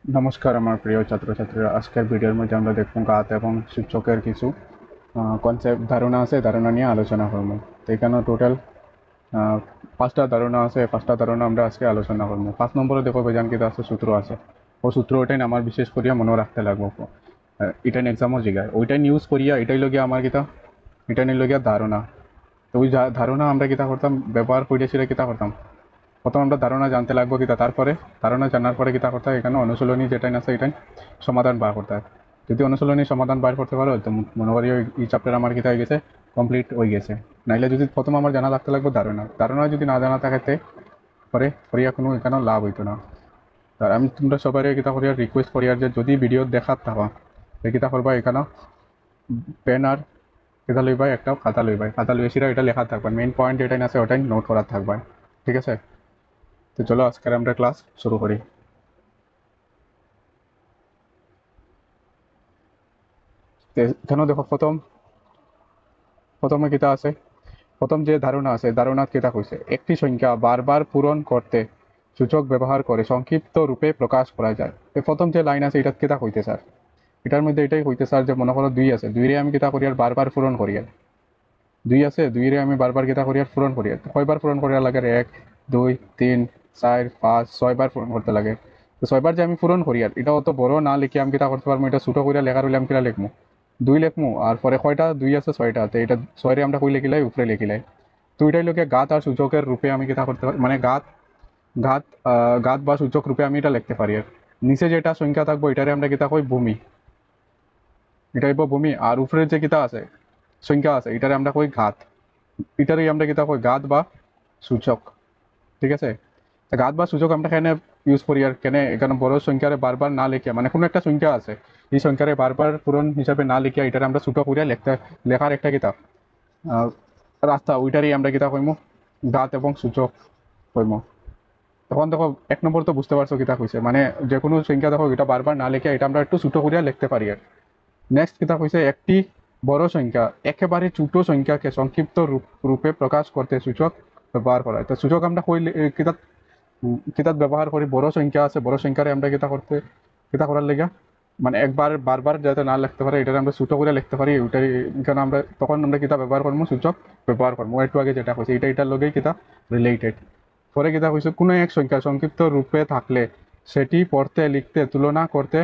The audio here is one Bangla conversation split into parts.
নমস্কার আমার প্রিয় ছাত্রছাত্রীরা, আজকের ভিডিওর মধ্যে আমরা দেখব গাত এবং সূচকের কিছু কনসেপ্ট ধারণা আছে, ধারণা নিয়ে আলোচনা করব। তো এখানে টোটাল 5টা ধারণা আছে, 5টা ধারণা আমরা আজকে আলোচনা করব। 5 নম্বরে দেখো বেজান কিতা আছে, সূত্র আছে। ও সূত্র ওইটাই আমার বিশেষ করিয়া মনে রাখতে লাগবো। এটাই এক্সামও জিগায়, ওইটাই ইউজ করিয়া এটাই লগিয়া আমার কিতা, এটা নিয়ে লগিয়া ধারণা। তো ওই ধারণা আমরা কিতা করতাম, ব্যবহার করিয়াছিল কিতা করতাম, প্রথম আমরা ধারণা জানতে লাগবো কিতা, তারপরে ধারণা জানার পরে কিতা করতে হয়, এখানে অনুশীলনী যেটাই আছে এটাই সমাধান বার করতে হয়। যদি অনুশীলনী সমাধান বার করতে পারো তো মনে করি এই চ্যাপ্টার আমার কিতা হয়ে গেছে, কমপ্লিট হয়ে গেছে। নাইলে যদি প্রথম আমার জানা থাকতে লাগবে ধারণা, ধারণা যদি না জানা থাকতে পরে করিয়া কোনো এখানে লাভ হইতো না। আর আমি তোমরা সবাই কিতা করিয়া রিকোয়েস্ট করিয়ার যে যদি ভিডিও দেখাত থাকা কিতা করবা, এখানে পেন আর কিতা লইবাই, একটা খাতা লইবাই, খাতা লইয়া সেটা এটা লেখা থাকবে, মেইন পয়েন্ট যেটাই আছে ওটাই নোট করা থাকবে। ঠিক আছে, তো চলো আজকের আমরা ক্লাস শুরু করি। এখানেও দেখো প্রথমে কিতা আছে, প্রথম যে ধারণা আছে, ধারণা কিতা কইছে, একটি সংখ্যা বারবার পূরণ করতে সূচক ব্যবহার করে সংক্ষিপ্ত রূপে প্রকাশ করা যায়। এই প্রথম যে লাইন আছে এটা কিতা কইতে স্যার, এটার মধ্যে এটাই কইতে স্যার যে মনে করো 2 আছে, 2 রে আমি কিতা করি আর বারবার পূরণ করি, আর 2 আছে, 2 রে আমি বারবার কিতা করি আর পূরণ করি। কয়বার পূরণ করিয়া লাগে? 1 2 3 4 5 6 বার পূরণ করতে লাগে। তো 6 বার যে আমি পূরণ করি, আর এটা অত বড় না লিখে আমি কিতা করতে পারবো, এটা ছোট করিয়া লেখার হইলে আমি কিতা লিখবো, 2 লিখবো। আর পরে কয়টা 2 আছে? 6টা। তো এটা 6 রে আমরা কই লিখিলাই, উপরে লিখিলাই। তো এটাই লোকে গাত আর সূচকের রূপে আমি কিতা করতে পারি, মানে গাত ঘাত ঘাত বা সূচক রূপে আমি এটা লিখতে পারি। আর নিচে যেটা সংখ্যা থাকবো এটারে আমরা কিতা কই, ভূমি, এটা হইব ভূমি। আর উপরে যে কিতা আছে, সংখ্যা আছে, এটারে আমরা কই ঘাত, এটারই আমরা কিতা কই ঘাত বা সূচক। ঠিক আছে, তা ঘাত বা সূচক আমরা কেন ইউজ করি, আর কেন এখানে বড় সংখ্যারে বারবার না লিখে, মানে কোনো একটা সংখ্যা আছে এই সংখ্যারে বারবার পূরণ হিসাবে না লিখে এটারে আমরা ছোট করিয়া লেখার একটা কিতাব রাস্তা, ওইটারই আমরা কিতা কইমু ঘাত এবং সূচক কইমু। তখন দেখো 1 নম্বর তো বুঝতে পারছো কিতা কইছে, মানে যে কোনো সংখ্যা দেখো এটা বারবার না লিখে এটা আমরা একটু ছোট করিয়া লিখতে পারি। আর নেক্সট কিতা কইছে, একটি বড় সংখ্যা একেবারে ছোট সংখ্যাকে সংক্ষিপ্ত রূপে প্রকাশ করতে সূচক ব্যবহার করা হয়। তো সূচক আমরা কই কিতা কিতাব ব্যবহার করি, বড় সংখ্যা আছে, বড় সংখ্যারে আমরা কিতা করতে, কিতা করার লেগা, মানে একবার বারবার যাতে না লিখতে পারে এটারে আমরা ছোট করে লিখতে পারি, ওইটাই কেন আমরা তখন আমরা কিতা ব্যবহার করবো, সূচক ব্যবহার করবো। একটু আগে যেটা কইছে এটা এটার লগেই কিতা রিলেটেড। পরে কিতা কইছে, কোনো এক সংখ্যা সংক্ষিপ্ত রূপে থাকলে সেটি পড়তে লিখতে তুলনা করতে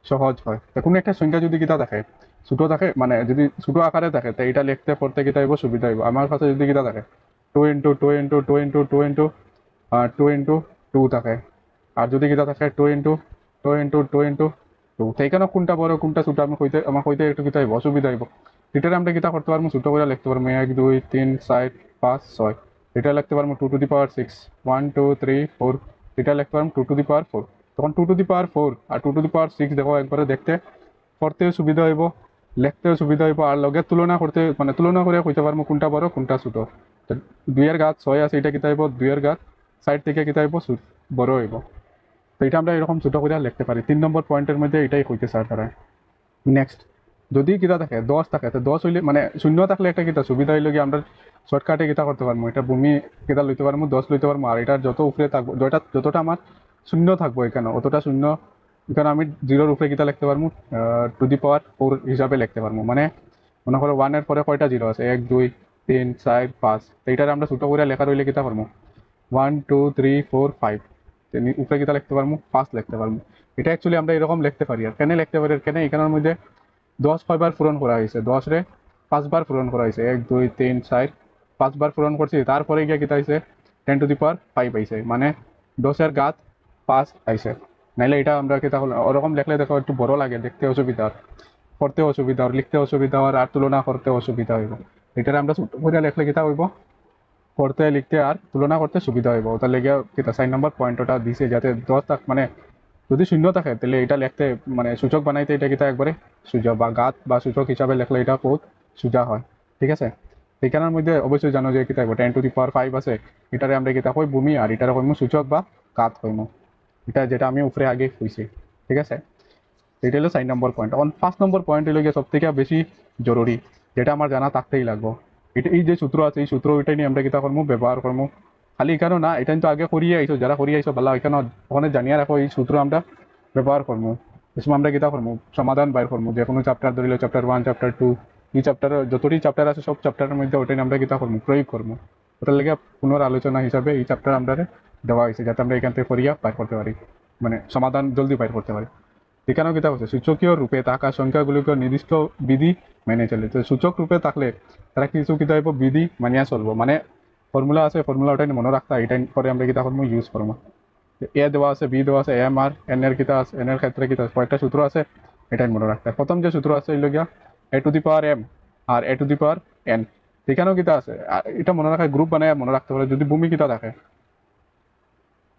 সহজ হয়। তো কোনো একটা সংখ্যা যদি কিতা থাকে ছোট থাকে, মানে যদি ছোট আকারে থাকে, তো এটা লিখতে পড়তে কিতা হইব, সুবিধা হইব। আমার কাছে যদি কিতা থাকে 2 থাকে, আর যদি কিতা থাকে 2 সেইখানে কোনটা বড় কোনটা ছোট আমি কইতে, আমার কইতে একটু কিতা হইব, অসুবিধা হইব। এটারে আমরা কিতা করতে পারবো, ছোট করে লিখতে পারবো 1 2 3 4 5 6। এটা লিখতে পারবো 2 to the power 6, 1 2 3 4। এটা লিখতে পারবো 2 to the power 4। তখন 2 to the power 4 R 2 to the power 6 দেখো একবারে দেখতে পড়তেও সুবিধা হইব, লিখতেও সুবিধা হইব, আর লগে তুলনা করতে, মানে তুলনা করে কইতে পারবো কোনটা বড় কোনটা ছোট। 2 এর ঘাত 6 আছে, এটা কিতা হইব 2 এর ঘাত সাইড থেকে কিতা হইব, বড় হইব। তো এটা আমরা এরকম ছোট করে লিখতে পারি। 3 নম্বর পয়েন্টের মধ্যে এটাই কইতে স্যার তারা। নেক্সট, যদি কিতা থাকে 10 থাকে, তো 10 হইলে মানে শূন্য থাকলে একটা কিতা সুবিধা হইলে কি আমরা শর্টকাটে কিতা করতে পারবো, এটা ভূমি কিতা লইতে পারবো, 10 লইতে পারবো। আর এটার যত উপরে থাকবো, যতটা আমার শূন্য থাকবো এখানে অতটা শূন্য, এখানে আমি 0-র উপরে কিতা লিখতে পারবো, 2 to the power 4 হিসাবে লিখতে পারবো। মানে মনে করো 1 এর পরে কয়টা জিরো আছে, 1 2 3 4 5। তো এটার আমরা ছোট করে লেখা রইলে কিতা পারবো, 1 2 3 4 5। উপরে কিতা লিখতে পারবো, 5 লিখতে পারবো। এটা অ্যাকচুয়ালি আমরা এরকম লিখতে পারি। আর কেন লিখতে পারি, আর কেন এখানের মধ্যে 10 কয়বার পূরণ করা হয়েছে, 10 রে 5 বার পূরণ করা হয়েছে, 1 2 3 4 5 বার পূরণ করছি। তারপরে গিয়ে কিতা হয়েছে, 10 to the power 5 আইছে, মানে 10-এর ঘাত 5 আইছে। নাইলে এটা আমরা কিতা হলো ওরকম লিখলে দেখো একটু বড় লাগে, দেখতে অসুবিধা, পড়তে অসুবিধা, আর লিখতে অসুবিধা, আর তুলনা করতে অসুবিধা হইব। এটারে আমরা ছোট করে লিখলে কিতা হইব, পড়তে লিখতে আর তুলনা করতে সুবিধা হইব। তার লেগে কিতা 4 নম্বর পয়েন্টটা দিছে, যাতে 10 থাক, মানে যদি শূন্য থাকে তাহলে এটা লিখতে, মানে সূচক বানাইতে এটা কিতা একবারে সোজা, বা ঘাত বা সূচক হিসাবে লিখলে এটা বহুত সোজা হয়। ঠিক আছে, এখানের মধ্যে অবশ্যই জানো যে কিতা 10 to the power 5 আছে, এটারে আমরা কিতা কই ভূমি, আর এটারে কইমু সূচক বা ঘাত কইমু, এটা যেটা আমি উপরে আগে কইছি। ঠিক আছে, এটা হলো 4 নম্বর পয়েন্ট। এখন 5 নম্বর পয়েন্ট হলো গিয়ে সব থেকে বেশি জরুরি, যেটা আমার জানা থাকতেই লাগবো। এটা এই যে সূত্র আছে, এই সূত্র ওইটাই নিয়ে আমরা কিতা করবো, ব্যবহার করবো। খালি এখানেও না, এটা তো আগে করিয়ে আইসো, যারা করিয়ে আইসো ভালো, এখানে ওখানে জানিয়ে রাখো এই সূত্র আমরা ব্যবহার করবো, এই সময় আমরা কিতা করবো সমাধান বাইর করবো, যে কোনো চ্যাপ্টার ধরিলে চ্যাপ্টার 1 চ্যাপ্টার 2 এই চ্যাপ্টার যতটি চ্যাপ্টার আছে সব চ্যাপ্টারের মধ্যে ওটাই আমরা কিতা করবো প্রয়োগ করবো। ওটার লেগে পুনর আলোচনা হিসাবে এই চ্যাপ্টার আমরা দেওয়া হয়েছে, যাতে আমরা এখান থেকে করিয়া বাইর করতে পারি, মানে সমাধান জলদি বাইর করতে পারি। এখানেও কিতা হচ্ছে সূচকীয় রূপে থাকা সংখ্যাগুলিকে নির্দিষ্ট বিধি মেনে চলে। তো সূচক রূপে থাকলে তারা কিছু কিতা হইব বিধি মানিয়া চলবো, মানে ফর্মুলা আছে, ফর্মুলা ওটাই মনে রাখতে হয়, এটাই পরে আমরা কিতা করবো ইউজ করবো। এ দেওয়া আছে, বি দেওয়া আছে, এম আর এন এর কিতা আছে, এন এর ক্ষেত্রে কিতা কয়েকটা সূত্র আছে, এটাই মনে রাখতে হয়। প্রথম যে সূত্র আছে এগুলো গিয়া a to the power m আর a to the power n, এখানেও কিতা আছে এটা মনে রাখা গ্রুপ বানায় মনে রাখতে পারে। যদি ভূমি কিতা থাকে,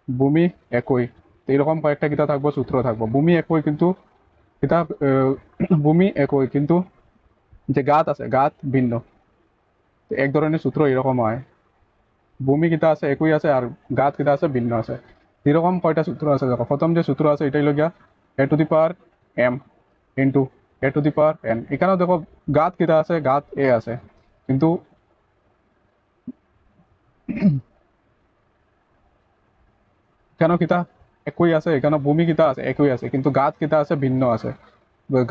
ভূমি একই, তো এরকম কয়েকটা কিতা থাকবো সূত্র থাকবো। ভূমি একই কিন্তু কিতা ভূমি একই কিন্তু যে গাত আছে গাত ভিন্ন, তো এক ধরনের সূত্র এরকম হয়। ভূমি কিতা আছে একই আছে আর গাত কিতা আছে ভিন্ন আছে। এরকম কয়টা সূত্র আছে দেখো, প্রথম যে সূত্র আছে এটাই লগিয়া a to the power m into a to the power n. এখানেও দেখো গাত কিতা আছে, গাত এ আছে, কিন্তু এখানেও কিতা একই আছে, এখানে ভূমি কিতা আছে একই আছে, কিন্তু গাত কিতা আছে ভিন্ন আছে।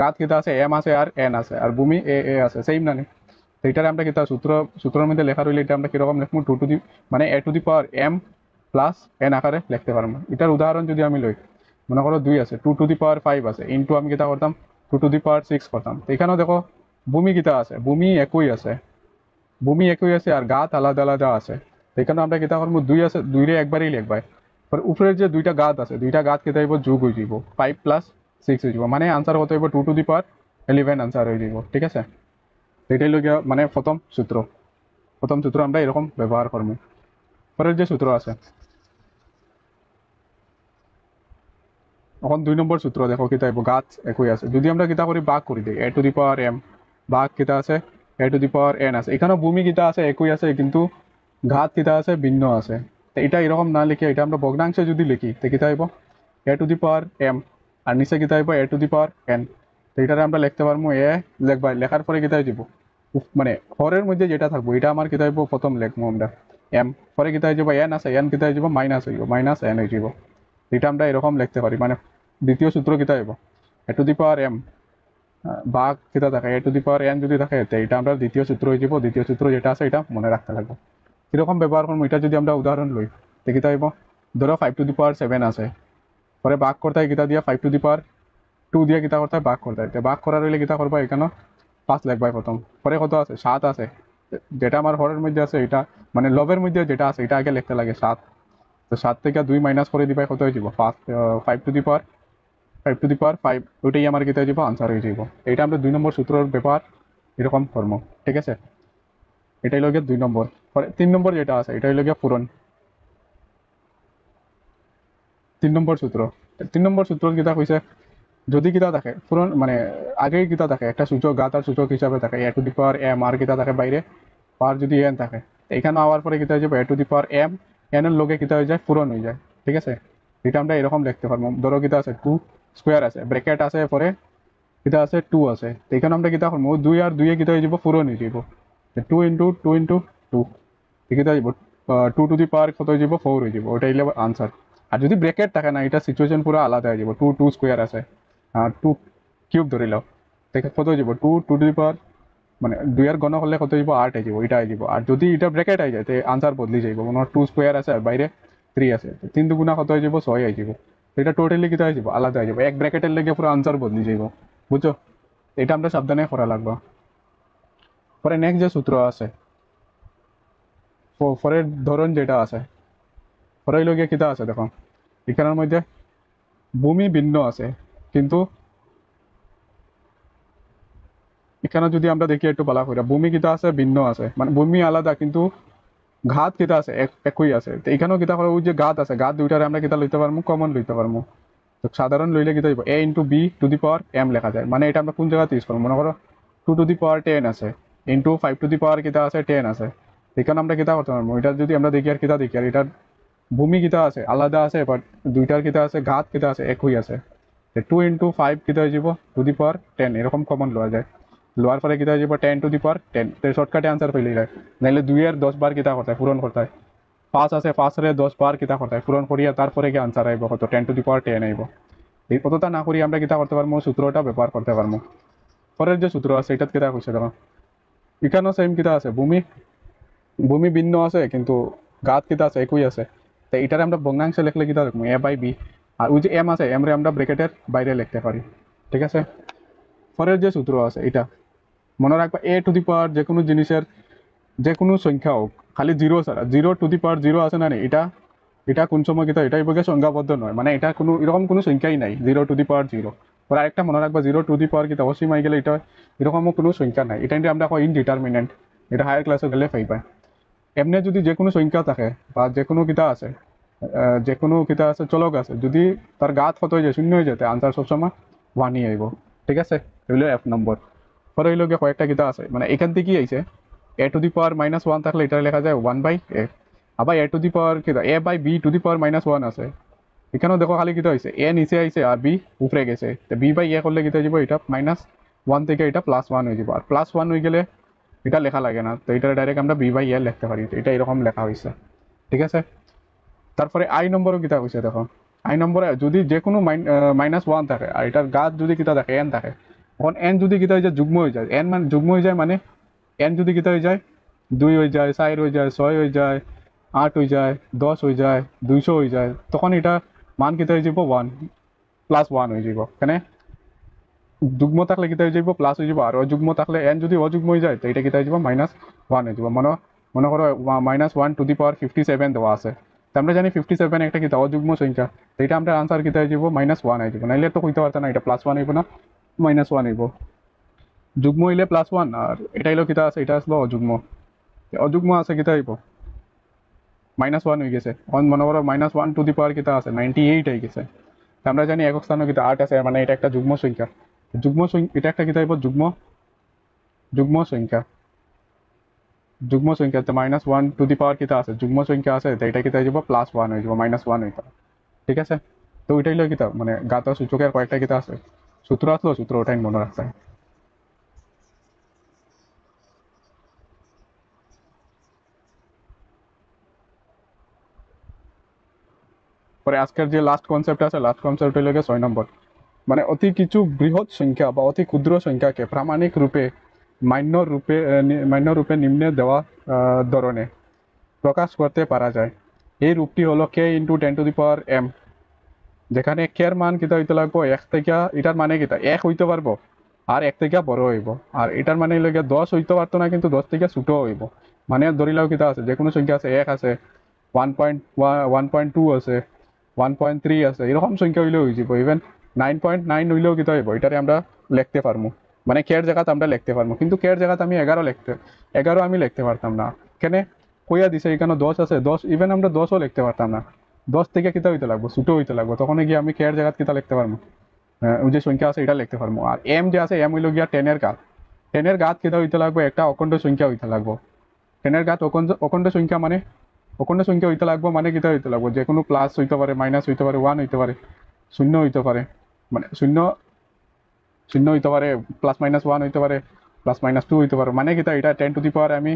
গাত কিতা আছে এম আছে আর এন আছে, আর ভূমি এ এ আছে, সেম না নি? তো এটারে আমরা কিতা সূত্রের মধ্যে লেখা রইলে এটা আমরা কিরকম লিখবো, টু টু দি মানে a to the power m plus n আকারে লিখতে পারবো। এটার উদাহরণ যদি আমি লই, মনে করো 2 আছে, টু টু দি পাওয়ার 5 আছে, ইন্টু আমি কিতা করতাম টু টু দি পাওয়ার 6 করতাম। তো এখানেও দেখো ভূমি কিতা আছে, ভূমি একই আছে, ভূমি একই আছে আর গাত আলাদা আলাদা আছে। তো এখানে আমরা কিতা করবো 2 আছে, 2 রে একবারই লিখবাই। উপরের যে দুইটা গাত আছে, দুইটা গাত কেটে হইব যোগ হয়ে যাব, 5 প্লাস 6 হয়ে যাব, মানে আনসার কত হইব 2 টু দি পাওয়ার 11 আনসার হয়ে যাব। ঠিক আছে, এটাই লগিয়া মানে প্রথম সূত্র আমরা এরকম ব্যবহার করবো। পরের যে সূত্র আছে, এখন 2 নম্বর সূত্র দেখো কিতা হইব, গাত একই আছে, যদি আমরা কিতা করি ভাগ করে দিই, এ টু দি পাওয়ার এম ভাগ কিতা আছে এ টু দি পাওয়ার এন আছে। এখানেও ভূমি কিতা আছে একই আছে, কিন্তু ঘাত কিতা আছে ভিন্ন আছে। তো এটা এরকম না লিখে এটা আমরা ভগ্নাংশে যদি লিখি তো কিতা হইব এ টু দি পাওয়ার এম, আর নিচে কিতা হইব এ টু দি পাওয়ার এন। তো এটারে আমরা লিখতে পারবো এ লিখবা, লেখার পরে কিতা হয়ে যাব মানে হরের মধ্যে যেটা থাকবো এটা আমার কিতা হইব প্রথম লিখবো আমরা এম, পরে কিতা হয়ে যাব এন আছে, এন কিতা হয়ে যাব মাইনাস হইব, মাইনাস এন হয়ে যাব। এটা আমরা এরকম লিখতে পারি, মানে দ্বিতীয় সূত্র কিতা হইব এ টু দি পাওয়ার এম ভাগ কিতা থাকে এ টু দি পাওয়ার এন যদি থাকে, তো এটা আমরা দ্বিতীয় সূত্র হয়ে যাব। দ্বিতীয় সূত্র যেটা আছে এটা মনে রাখতে লাগবে। কিরকম ব্যবহার করবো এটা যদি আমরা উদাহরণ লই, তো কিতা হইব ধরো 5 টু দি পাওয়ার 7 আছে, পরে ভাগ করতে হয় কিতা দিয়া 5 টু দি পাওয়ার 2 দিয়ে কিতা করতে হয় ভাগ করতে হয়। ভাগ করার হইলে কিতা করবো এখানে 5 লিখবাই প্রথম, পরে কত আছে 7 আছে, যেটা আমার হরের মধ্যে আছে এটা মানে লবের মধ্যে যেটা আছে এটা আগে লিখতে লাগে 7। তো 7 থেকে 2 মাইনাস করে দিবাই কত হয়ে যাব 5 টু দি পাওয়ার 5 ওইটাই আমার কিতা হয়ে যাব আনসার হয়ে যাব। এটা আমরা 2 নম্বর সূত্রের ব্যাপার এরকম করবো। ঠিক আছে, এটাই লগে 2 নম্বর। পরে 3 নম্বর যেটা আছে এটাই লগে পূরণ, 3 নম্বর সূত্র। 3 নম্বর সূত্র কিতা কইছে, যদি কিতা থাকে পূরণ মানে আগেই কিতা থাকে একটা সূচক গাত আর সূচক হিসাবে থাকে এ টু দি পাওয়ার এম, আর কিতা থাকে বাইরে পাওয়ার যদি এন থাকে, এখানে আওয়ার পরে কিতা হয়ে যাবে a to the power m, n এর লগে কিতা হয়ে যায় পূরণ হয়ে যায়। ঠিক আছে, এটা আমরা এরকম লিখতে পারবো, ধরো কিতা আছে 2 স্কোয়ার আছে, ব্র্যাকেট আছে, পরে কিতা আছে 2 আছে, তো এখানে আমরা কিতা করবো 2 আর 2 এ কিতা হয়ে যাব পূরণ হয়ে যাব, 2 ইন্টু 2 ইন্টু 2 কিতা হয়ে যাব 2 টু দি পাওয়ার কত হয়ে যাব 4 হয়ে যাব, ওটাই হলো আনসার। আর যদি ব্র্যাকেট থাকে না এটা সিচুয়েশন পুরো আলাদা হয়ে যাব, 2 স্কোয়ার আছে 2 কিউব ধরে লাও, দেখে কত হয়ে যাব 2 টু দি পাওয়ার মানে 2 এর গণ করলে কত হয়ে যাব 8 হয়ে যাব, এটা হয়ে যাব। আর যদি এটা ব্র্যাকেট হয়ে যায় তো আনসার বদলি যাইব, মনে 2 স্কোয়ার আছে আর বাইরে 3 আছে, 3 দুগুণা কত হয়ে যাব 6 হয়ে যাব, এটা টোটালি কিতা হয়ে যাব আলাদা হয়ে যাব, এক ব্র্যাকেটের লেগে পুরো আনসার বদলি যাইব। বুঝছো, এটা আমরা সাবধানে করা লাগবে। পরে নেক্সট যে সূত্র আছে ফরের ধরন যেটা আছে, ফরের লগে কিতা আছে দেখো, এখানের মধ্যে ভূমি ভিন্ন আছে, কিন্তু এখানে যদি আমরা দেখি একটু ভালো করে ভূমি কিতা আছে ভিন্ন আছে, মানে ভূমি আলাদা কিন্তু ঘাত কিতা আছে একই আছে। তো এখানেও কিতা করে ওই যে ঘাত আছে, ঘাত দুইটারে আমরা কিতা লইতে পারবো কমন লইতে পারবো। তো সাধারণ লইলে কিতা হইব a into b to the power m লেখা যায়, মানে এটা আমরা কোন জায়গাতে ইউজ করবো, মনে করো 2 টু দি পাওয়ার 10 আছে ইন্টু 5 টু দি পাওয়ার কিতা আছে 10 আছে, এখানে আমরা কিতা করতে পারবো, এটা যদি আমরা দেখি আর কিতা দেখি আর এটার ভূমি কিতা আছে আলাদা আছে, বাট দুইটার কিতা আছে ঘাত কিতা আছে একই আছে। 2 ইন্টু 5 কিতা হয়ে যাব টু দি পাওয়ার 10, এরকম কমন লওয়া যায়। লোয়ার পরে কিতা হয়ে যাব 10 টু দি পাওয়ার 10, তো শর্টকাটে আনসার পেলে যায়। নাহলে 2 এর 10 বার কিতা করতে হয় পূরণ করতে হয়, 5 আছে 5 রে 10 বার কিতা করতে হয় পূরণ করিয়া তারপরে কি আনসার আইব কত 10 টু দি পাওয়ার 10 আইব। এই অতটা না করি আমরা কিতা করতে পারবো, সূত্রটা ব্যবহার করতে পারবো। পরের যে সূত্র আছে এটাত কিতা কইছে দেখো, এখানেও সেম কিতা আছে, ভূমি ভূমি ভিন্ন আছে কিন্তু গাত কিতা আছে একই আছে। তো এটারে আমরা ভগ্নাংশে লিখলে কিতা লিখবো, এ বাই বি। আর ওই যে এম আছে, এম রে আমরা ব্র্যাকেটের বাইরে লিখতে পারি। ঠিক আছে, পরের যে সূত্র আছে এটা মনে রাখবা, এ টু দি পাওয়ার যে কোনো জিনিসের যে কোনো সংখ্যা হোক, খালি জিরো ছাড়া, zero to the power zero আছে না নি, এটা এটা কোন সময় কিতা এটা এভাবে সংখ্যাবদ্ধ নয়, মানে এটা কোনো এরকম কোনো সংখ্যাই নাই zero to the power zero. আর আরেকটা মনে রাখবা, জিরো টু দি পাওয়ার কিতা অসীম হয়ে গেলে এটা এরকমও কোনো সংখ্যা নাই, এটা আমরা কই ইনডিটারমিনেন্ট। এটা হায়ার ক্লাসে গেলে পাইবা। এমনি যদি যে কোনো সংখ্যা থাকে বা যে কোনো কিতা আছে, যে কোনো কিতা আছে চলক আছে, যদি তার গাত কত হয়ে যায়, শূন্য হয়ে যেতে আনসার সবসময় ওয়ানই আইব। ঠিক আছে, এগুলো এক নম্বর। পরে হইল গিয়ে কয়েকটা কিতা আছে, মানে এখান থেকে আইছে a to the power minus one থাকলে এটা লেখা যায় ওয়ান বাই এ। আবার এ টু দি পাওয়ার কিতা a by b to the power minus one আছে, এখানেও দেখো খালি কিতা হয়েছে, এ নিচে আইছে আর বি উপরে গেছে, তো বি বাই এ করলে কিতা যাব, এটা মাইনাস ওয়ান থেকে এটা প্লাস ওয়ান হয়ে যাব। আর প্লাস ওয়ান হয়ে গেলে এটা লেখা লাগে না, তো এটা ডাইরেক্ট আমরা বি বাই এ লিখতে পারি, তো এটা এরকম লেখা হয়েছে। ঠিক আছে, তারপরে আই নম্বরও কিতা হয়েছে দেখো, আই নম্বরে যদি যে কোনো মাইনাস ওয়ান থাকে আর এটার গাত যদি কিতা থাকে এন থাকে, তখন এন যদি কিতা হয়ে যায় যুগ্ম হয়ে যায়, এন মানে যুগ্ম হয়ে যায় মানে এন যদি কিতা হয়ে যায়, দুই হয়ে যায়, চার হয়ে যায়, ছয় হয়ে যায়, আট হয়ে যায়, 10 হয়ে যায়, 200 হয়ে যায়, তখন এটা মান কিতা হয়ে যাব ওয়ান, প্লাস ওয়ান হয়ে যাব। কেন, যুগ্ম থাকলে কিতা হয়ে যাব প্লাস হয়ে যাব, আর অযুগ্ম থাকলে এন যদি অযুগ্ম হয়ে যায় তো এটা কিতা হয়ে যাব মাইনাস ওয়ান হয়ে যাব। মনে মনে করো মাইনাস ওয়ান টু দি পাওয়ার 57 দেওয়া আছে, তো আমরা জানি 57 একটা কিতা অযুগ্ম সংখ্যা, তো এটা আমরা আনসার কিতা হয়ে যাব মাইনাস ওয়ান হয়ে যাব, নাইলে তো কইতে পারতো না এটা প্লাস ওয়ান হইব না মাইনাস ওয়ান হইব। যুগ্ম হইলে প্লাস ওয়ান, আর এটা হইলো কিতা আছে, এটা আসলো অযুগ্ম, অযুগ্ম আছে কিতা হইব মাইনাস ওয়ান হয়ে গেছে। মনে করো minus one two the power কিতা আছে 98 হয়ে গেছে, তো আমরা জানি একক স্থানে কিতা আট আছে, মানে এটা একটা যুগ্ম সংখ্যা। যুগ্ম সংখ্যা এটা একটা কিতা হইব যুগ্ম যুগ্ম সংখ্যা, যুগ্ম সংখ্যাতে minus one two the power কিতা আছে যুগ্ম সংখ্যা আছে, তো এটা কিতা হয়ে যাব প্লাস ওয়ান হয়ে যাব, মাইনাস ওয়ান হইতো। ঠিক আছে, তো ওইটাই হলো কিতা, মানে গাত সূচকের কয়েকটা কিতা আছে সূত্র আসলো, সূত্র ওটাই মনে রাখতে হয়। পরে আজকের যে লাস্ট কনসেপ্ট আছে, লাস্ট কনসেপ্ট হইল গিয়ে 6 নম্বর, মানে অতি কিছু বৃহৎ সংখ্যা বা অতি ক্ষুদ্র সংখ্যাকে প্রামাণিক রূপে মান্য রূপে নিম্নে দেওয়া ধরনে প্রকাশ করতে পারা যায়। এই রূপটি হলো কে ইন্টু 10⁻m, যেখানে কের মান কিতা হইতে লাগবো এক থেকে, এটার মানে কিতা এক হইতে পারবো আর এক থেকে বড় হইব, আর এটার মানে হইল গিয়ে 10 হইতে পারতো না কিন্তু 10 থেকে ছোট হইব। মানে ধরিলাও কিতা আছে, যে কোনো সংখ্যা আছে, এক আছে, 1.2 আছে, 1.3 আছে, এরকম সংখ্যা হইলেও হয়ে যাব। ইভেন 9.9 হইলেও কিতা হইব, এটারে আমরা লিখতে পারবো, মানে কের জায়গাতে আমরা লিখতে পারবো। কিন্তু কের জায়গাতে আমি 11 আমি লিখতে পারতাম না। কেন, কইয়া দিছে এখানে 10 আছে, 10 ইভেন আমরা 10ও লিখতে পারতাম না, 10 থেকে কিতা হইতে লাগবো ছোট হইতে লাগবো, তখন গিয়ে আমি কের জায়গাত কিতা লিখতে পারবো, ওই যে সংখ্যা আছে এটা লিখতে পারবো। আর এম যে আছে, এম হইল গিয়া 10-এর ঘাত, 10-এর ঘাত কিতা হইতে লাগবো একটা অখণ্ড সংখ্যা হইতে লাগবো। 10-এর ঘাত অখণ্ড সংখ্যা মানে অখণ্ড সংখ্যা হইতে লাগবো, মানে কিতা হইতে লাগবো, যে কোনো প্লাস হইতে পারে, মাইনাস হইতে পারে, ওয়ান হইতে পারে, শূন্য হইতে পারে, মানে শূন্য শূন্য হইতে পারে, প্লাস মাইনাস ওয়ান হইতে পারে, প্লাস মাইনাস টু হইতে পারে, মানে কিতা এটা 10⁻, আমি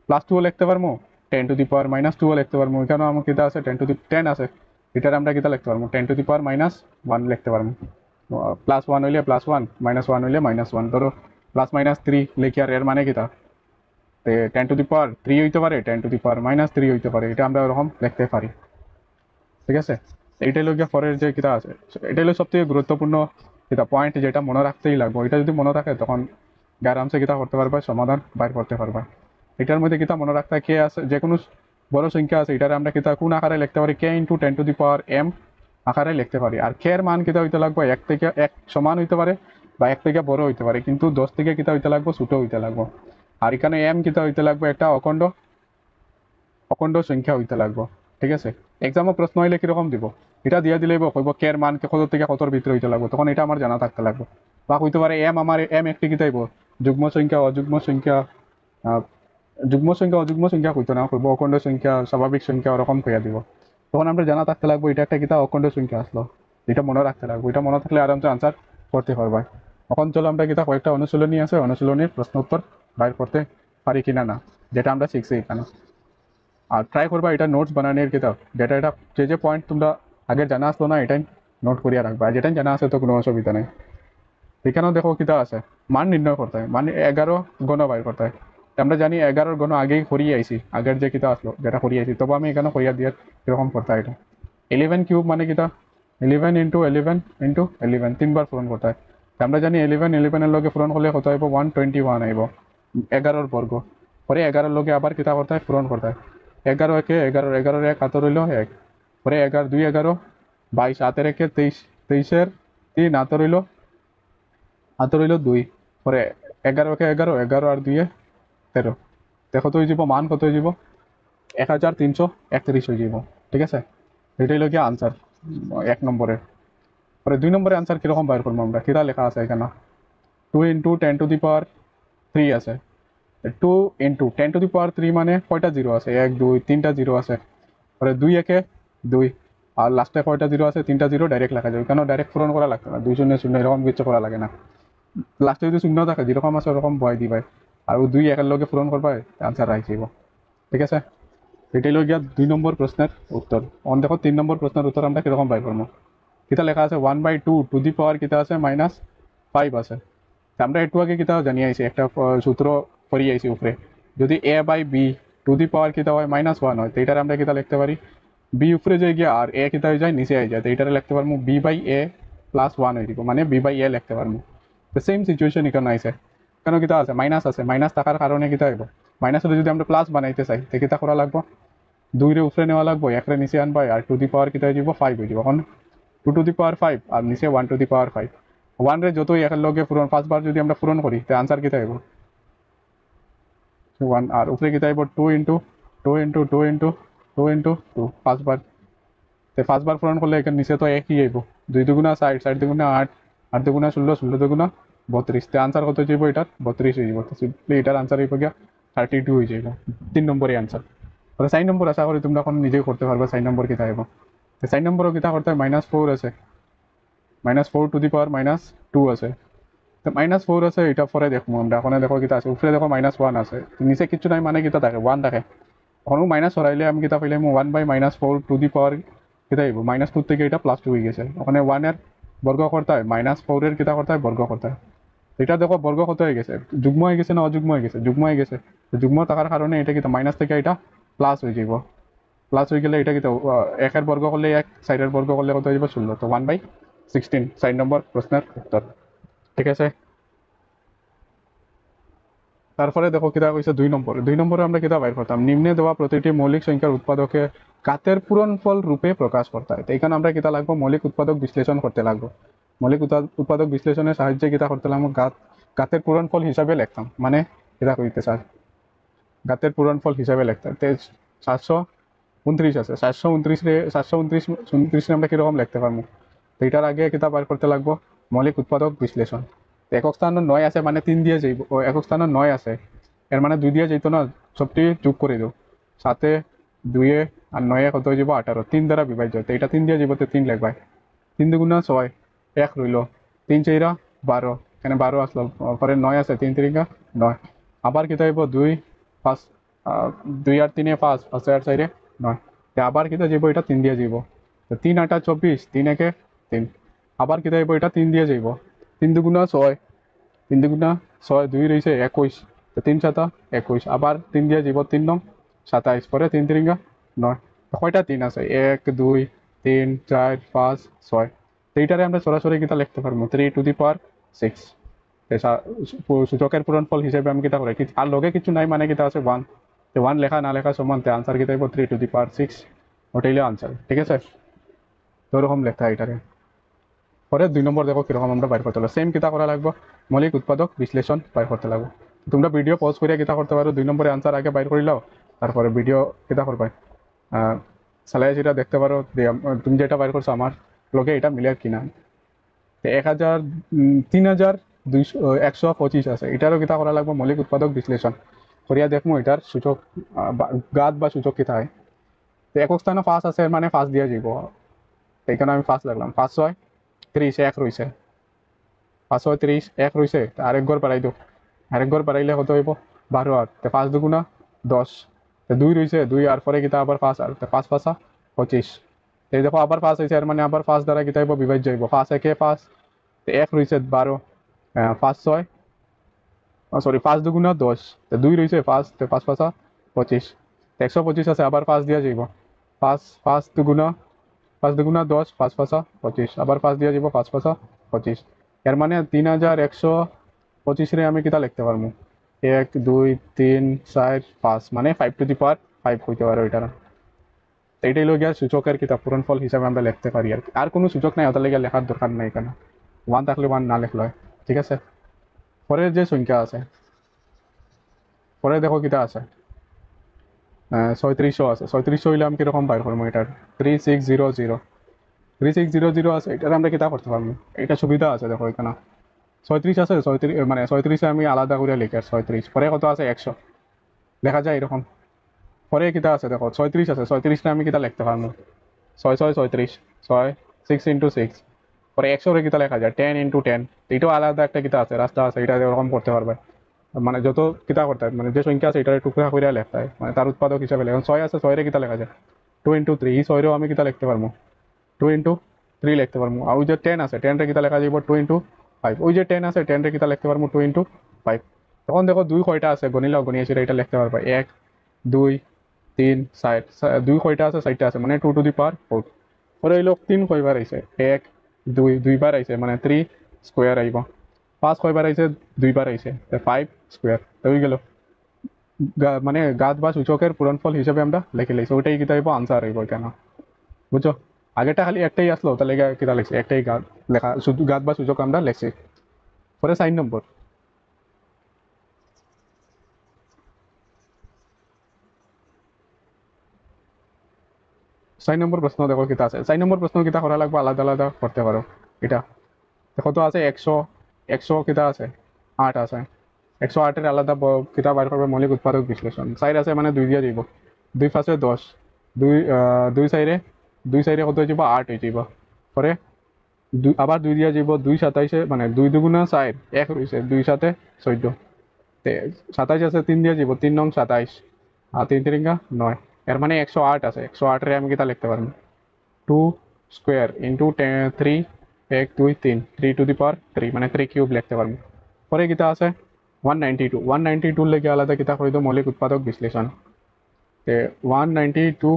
প্লাস টুও লিখতে পারবো, 10⁻-2ও লিখতে পারবো, এখানেও আমার কিতা আছে 10 আছে, এটার আমরা কিতা লিখতে পারবো 10⁻-1 লিখতে পারবো। প্লাস ওয়ান হইলে প্লাস ওয়ান, মাইনাস ওয়ান হইলে মাইনাস ওয়ান, ধরো প্লাস মাইনাস থ্রি লিখি, আর এর মানে কিতা 10⁻³ হইতে পারে, 10⁻-3 হইতে পারে, এটা আমরা ওরকম লিখতে পারি। ঠিক আছে, এইটাই হলো গিয়ে পরের যে কিতা আছে, এটা হলো সবথেকে গুরুত্বপূর্ণ কিতা পয়েন্ট, যেটা মনে রাখতেই লাগবে। এটা যদি মনে রাখে তখন আরামসে কিতা করতে পারবা, সমাধান বাইর করতে পারবা। এটার মধ্যে কিতা মনে রাখতে কে আছে, যে কোনো বড় সংখ্যা আছে, এটারে আমরা কিতা কোন আকারে লিখতে পারি, কে ইন্টু 10⁻m আকারে লিখতে পারি। আর কে এর মান কিতা হইতে লাগবে এক থেকে এক সমান হইতে পারে বা এক থেকে বড় হইতে পারে, কিন্তু 10 থেকে কিতা হইতে লাগবে ছোট হইতে লাগবে। আর এখানে এম কিতা হইতে লাগবে একটা অখণ্ড অখণ্ড সংখ্যা হইতে লাগবে। ঠিক আছে, এক্সামে প্রশ্ন হইলে কিরকম দিব, এটা দিয়া দিলেই কইব কের মান কত থেকে কতর ভিতরে হইতে লাগবে, তখন এটা আমার জানা থাকতে লাগবে। বা হইতে পারে এম, আমার এম একটি কিতাইব যুগ্ম সংখ্যা, অযুগ্ম সংখ্যা, যুগ্ম সংখ্যা অযুগ্ম সংখ্যা কইতো না, কইব অখণ্ড সংখ্যা, স্বাভাবিক সংখ্যা, ওরকম কইয়া দিব। তখন আমরা জানা থাকতে লাগবে এটা একটা কিতা অখণ্ড সংখ্যা আসলো, এটা মনে রাখতে লাগবে। এটা মনে থাকলে আরামসে আনসার করতে পারবা। এখন চলো আমরা কিতা কয়েকটা অনুশীলনী আছে, অনুশীলনীর প্রশ্ন উত্তর বাইর করতে পারি কিনা না, যেটা আমরা শিখছি এখানে। আর ট্রাই করবা এটা নোটস বানানোর কিতাব, যেটা এটা যে যে পয়েন্ট তোমরা আগে জানা আসলো না, এটাই নোট করিয়া রাখবা, আর যেটা জানা আছে তো কোনো অসুবিধা নেই। এখানেও দেখো কিতা আছে, মান নির্ণয় করতে হয়, মানে 11 গণ বাইর করতে হয়। তো আমরা জানি 11 গণ আগেই করিয়ে আইছি, আগের যে কিতা আসলো যেটা করিয়ে আইছি, তবে আমি এখানে করিয়া দিয়ে কিরকম করতে হয় এটা। 11 কিউব মানে কিতা, 11 ইন্টু 11 ইন্টু 11 তিনবার পূরণ করতে হয়। তো আমরা জানি 11 এর লগে পূরণ করলে কত আইব, 121 আইব 11 বর্গ। পরে 11 লগে আবার কিতা করতে হয়, পূরণ করতে হয়। 11 একে 11, 11 এক হাতে রইল 1, পরে 11 2 11 22, হাতের একে 23, 23-এর 3 হাতে রইল 2, পরে 11 একে 11, 11 আর 2 13। দেখো তো হয়ে যাব মান কত হয়ে যাব, 1331 হয়ে যাব। ঠিক আছে, এটাই লোক আনসার 1 নম্বরের। পরে 2 নম্বরের আনসার কিরকম বাইর করবো আমরা, কিরা লেখা আছে এখানে 2 ইন্টু 10⁻³ আছে। 2 ইন্টু 10⁻³ মানে কয়টা জিরো আছে, 1 2 3টা জিরো আছে। পরে 2 একে 2, আর লাস্টে কয়টা জিরো আছে, 3টা জিরো ডাইরেক্ট লেখা যায়, কেন ডাইরেক্ট পূরণ করা লাগবে না, 2 0 0 এরকম কিছু করা লাগে না। লাস্টে যদি শূন্য থাকে যেরকম আছে ওরকম ভয় দিবাই, আর 2 একের লগে পূরণ করবাই, আনসার রাই যাব। ঠিক আছে, এটাই লই গিয়া 2 নম্বর প্রশ্নের উত্তর। অন দেখো 3 নম্বর প্রশ্নের উত্তর আমরা কিরকম বাই করবো। কিতা লেখা আছে 1/2 টু দি পাওয়ার কিতা আছে -5 আছে। তা আমরা একটু আগে কিতা জানিয়ে আইছি, একটা সূত্র করিয়ে আইছি উপরে, যদি a/b টু দি পাওয়ার কিতা হয় -1 হয়, তো এটার আমরা কিতা লিখতে পারি, b উপরে যাই গিয়া আর a কিতা হয়ে যায় নিচে হয়ে যায়, তো এটারে লিখতে পারবো b/a+1 হয়ে যাব, মানে b/a লিখতে পারবো। তো সেম সিচুয়েশন এখানে আইছে, কেন কিতা আছে মাইনাস আছে, মাইনাস থাকার কারণে কিতা হইব, মাইনাস হলে যদি আমরা প্লাস বানাইতে চাই তো কিতা করা লাগবো, 2 রে উপরে নেওয়া লাগবো, 1 রে নিচে আনবাই, আর টু দি পাওয়ার কিতা হয়ে যাব 5 হয়ে যাব। এখন 2 টু দি পাওয়ার 5 আর নিচে 1 টু দি পাওয়ার 5, 1 রে যতই একের লগে পূরণ 5 বার যদি আমরা পূরণ করি তো আনসার কিতা হইব 1, আর উপরে কিতা হইব 2 ইন্টু 2 ইন্টু 2 ইন্টু 2 ইন্টু 2 5 বার। তো 5 বার পূরণ করলে এখানে নিচে তো একই আইব, 2 দুগুণা 60, 60 দুগুণা 8, 8 দুগুণা 16, 16 দুগুণা 32, তো আনসার কত যাইব এটার 32 হয়ে যাব। তো সিম্পলি এটার আনসার হইব গিয়া 32 হয়ে যাইব, 3 নম্বরই আনসার। তাহলে 4 নম্বর আশা করি তোমরা এখন নিজেই করতে পারবে, 4 নম্বর কিতা হইব। তো 4 নম্বরও কিতা করতে হয়, -4 আছে, -4 টু দি পাওয়ার -2 আছে। তো -4 আছে, এটা পরে দেখবো আমরা, এখন দেখো কিতা আছে, উপরে দেখো -1 আছে, নিচে কিছু নাই মানে কিতা থাকে 1 থাকে। এখন মাইনাস হরাইলে আমি কিতা পাইলাম 1/-4 টু দি পাওয়ার কিতা হইব, -2 থেকে এটা +2 হয়ে গেছে। ওখানে 1 এর বর্গ করতে হয়, -4 এর কিতা করতে হয়, বর্গ করতে হয়। এটা দেখো বর্গ কত হয়ে গেছে, যুগ্ম হয়ে গেছে না অযুগ্ম হয়ে গেছে, যুগ্ম হয়ে গেছে। তো যুগ্ম থাকার কারণে এটা কিতা মাইনাস থেকে এটা প্লাস হয়ে যাব, প্লাস হয়ে গেলে এটা কিতা 1 এর বর্গ করলে 1, 4 এর বর্গ করলে কত হয়ে যাব 16, তো 1/16 4 নম্বর প্রশ্নের উত্তর। ঠিক আছে, তারপরে দেখো কিতা কইছে 2 নম্বরে, 2 নম্বরে আমরা কিতা বাইর করতাম, নিম্নে দেওয়া প্রতিটি মৌলিক সংখ্যার উৎপাদকে ঘাতের পূরণফল রূপে প্রকাশ করতে হয়। তো এখানে আমরা কিতা লাগবো, মৌলিক উৎপাদক বিশ্লেষণ করতে লাগবো। মৌলিক উৎপাদক বিশ্লেষণের সাহায্যে কিতা করতে লাগবো, ঘাতের পূরণফল হিসাবে লিখতাম, মানে কিতা কইতে চাই, ঘাতের পূরণফল হিসাবে লিখতাম। তো 729 আছে, 729 আমরা কিরকম লিখতে পারবো, তো এটার আগে কিতা বাইর করতে লাগবো, মৌলিক উৎপাদক বিশ্লেষণ। তো একক স্থানে 9 আছে মানে 3 দিয়ে যাইব, একক স্থানে 9 আছে এর মানে 2 দিয়ে যেত না, সবটি যোগ করে দেও, 7 2 আর 9 কত হয়ে যাব 18, 3 দ্বারা বিভাজ্য, তো এটা 3 দিয়ে যাব, তো 3 লিখবাই, 3 দুগুণা 6, 1 রইল, 3 4 12, এখানে 12 আসলো, পরে 9 আছে, 3 3 9, আবার কিতা হইব 2 5, 2 আর 3 5, 5 আর 4 9, আবার কিতা যাব এটা 3 দিয়ে যাব, তো 3 8 24, 3 1 3, আবার কিতা হইব এটা 3 দিয়ে যাব, 3 দুগুণা 6, 3 দুগুণা 6, 2 রয়েছে 21, তো 3 7 21, আবার 3 দিয়ে যাব 3 নং 27, পরে 3 3 9, কয়টা 3 আছে 1 2 3 4 5 6, তো এইটারে আমরা সরাসরি কিতা লিখতে পারবো 3 টু দি পাওয়ার 6। সূচকের পূরণফল হিসেবে আমি কিতা করি, আর লগে কিছু নাই মানে কিতা আছে 1, তো 1 লেখা না লেখা সমান, তো আনসার কিতা হইব 3 টু দি পাওয়ার 6, ওটাই হলো আনসার। ঠিক আছে, তো ওরকম লেখা এটারে। পরে 2 নম্বর দেখো কিরকম আমরা বাইর করতে লাগবো, সেম কিতা করা লাগবো, মৌলিক উৎপাদক বিশ্লেষণ বাইর করতে লাগবো। তোমরা ভিডিও পজ করে কিতা করতে পারো, 2 নম্বরে আনসার আগে বাইর করে লাও, তারপরে ভিডিও কিতা করবা চালাই সেটা দেখতে পারো যে তুমি যেটা বাইর করছো আমার লগে এটা মিলে কিনা। 1,02,125 আছে, এটারও কিতা করা লাগবো, মৌলিক উৎপাদক বিশ্লেষণ করিয়া দেখবো এটার সূচক গাত বা সূচক কিতা হয়। তো একক স্থানে 5 আছে মানে 5 দিয়ে যাব, এইখানে আমি 5 লাগলাম, 5 6 30, 1 রয়েছে, 5 6 30, 1 রয়েছে, আরেক ঘর বাড়াই দো, আরেক ঘর বাড়াইলে কত হইব 12, আর 5 দুগুণা 10, 2 রয়েছে 2, আর পরে কিতা আবার 5, আর 5 5 25, এই দেখো আবার 5 হয়েছে, এর মানে আবার 5 দ্বারা কিতা হইব বিভাজ্য হইব। 5 একে 5, 1 রয়েছে 12, 5 6, সরি 5 দুগুণা 10, 2 রয়েছে 5, 5 5 25, 125 আছে, আবার 5 দিয়া যাইব। 5 5 দুগুণা 10, 5 5 25, আবার 5 দিয়া যাইব, 5 5 25। এর মানে 3125 রে আমি কিতা লিখতে পারবো? 1 2 3 4 5, মানে 5 টু দি পাওয়ার 5 হইতে পারে ওইটা না। এইটাই লোক গিয়া সূচকের কিতাব পূরণফল হিসাবে আমরা লিখতে পারি আর কি। আর কোনো সূচক নাই, ওটা লেগে লেখার দরকার নাই এখানে। 1 থাকলে 1 না লেখলো হয়। ঠিক আছে, পরের যে সংখ্যা আছে, পরে দেখো কিতা আছে, 3600 আছে। 3600 হইলে আমি কিরকম বাইর করবো এটার? 3600, 3600 আছে, এটাতে আমরা কিতা করতে পারবো? এটা সুবিধা আছে দেখো এখানে। 36 আছে, 36 মানে 36 আমি আলাদা করে লিখি আর 36, পরে কত আছে 100 লেখা যায় এরকম। পরে কিতা আছে দেখো 36 আছে, 36 আমি কিতা লিখতে পারবো? 6 6 36, 6 6 ইন্টু 6, পরে 100 রে কিতা লেখা যায়? 10 ইন্টু 10। এটাও আলাদা একটা কিতা আছে, রাস্তা আছে, এটা এরকম করতে পারবে। মানে যত কিতা করতে হয়, মানে যে সংখ্যা আছে এটার টুকরা করে লেখতে হয়, মানে তার উৎপাদক হিসাবে লেখা। 6 আছে, 6 রে কিতা লেখা যায়? 2 ইন্টু 3, এই 6 রেও আমি কিতা লিখতে পারবো? 2 ইন্টু 3 লিখতে পারবো। আর ওই যে 10 আছে, 10 রে কিতা লেখা যাব? 2 ইন্টু 5। ওই যে 10 আছে, 10 রে কিতা লিখতে পারবো? 2 ইন্টু 5। তখন দেখো 2 কয়টা আছে, গণিলাও গণিয়েছি, এটা লিখতে পারবা 1 2 3 4, 2 কয়টা আছে? 4টা আছে, মানে 2 টু দি পাওয়ার 4। পরে হইলো 3 কয়বার আইছে? 1 2 দুইবার আইছে, মানে 3 স্কোয়ার আইব। 5 কয়বার আইছে? দুইবার আইছে, 5 স্কোয়ার হয়ে গেল। মানে গাত বা সূচকের পূরণফল হিসেবে আমরা লিখে লাইছি, ওইটাই কিতা হইব আনসার হইব এখানে। বুঝছো? আগেটা খালি একটাই আসলো, তাহলে কিতা লিখছি? একটাই গাত লেখা, শুধু গাত বা সূচক আমরা লিখছি। পরে 4 নম্বর, 4 নম্বর প্রশ্ন দেখো কিতা আছে। 4 নম্বর প্রশ্ন কিতা করা লাগবে, আলাদা আলাদা করতে পারো। এটা দেখো তো আছে 100, 100 কিতা আছে? 8 আছে। 108-এর আলাদা কিতা বার করবে? মৌলিক উৎপাদক বিশ্লেষণ। 4 আছে মানে 2 দিয়ে দিব। 2 পাঁচে 10, 2 2 চাইরে, 2 চাইরে কত হয়ে যাব? 8 হয়ে যাব। পরে আবার 2 দিয়ে যাব, 2 27-এ মানে 2 দুগুণা 4, 1 রয়েছে, 2 সাথে 14, 27 আছে, 3 দিয়ে যাব, 3 নং 27, আর 3 তিরিঙ্গা 9। এর মানে 108 আছে। 108-রে আমি কিতা লিখতে পারবো? 2 স্কোয়ার ইন্টু 3, 1 2 3, 3 টু দি পাওয়ার 3, মানে 3 কিউব লিখতে পারবো। পরে কিতা আছে 192, 192 লেগে আলাদা কিতা করে দিও? মৌলিক উৎপাদক বিশ্লেষণ। তে 192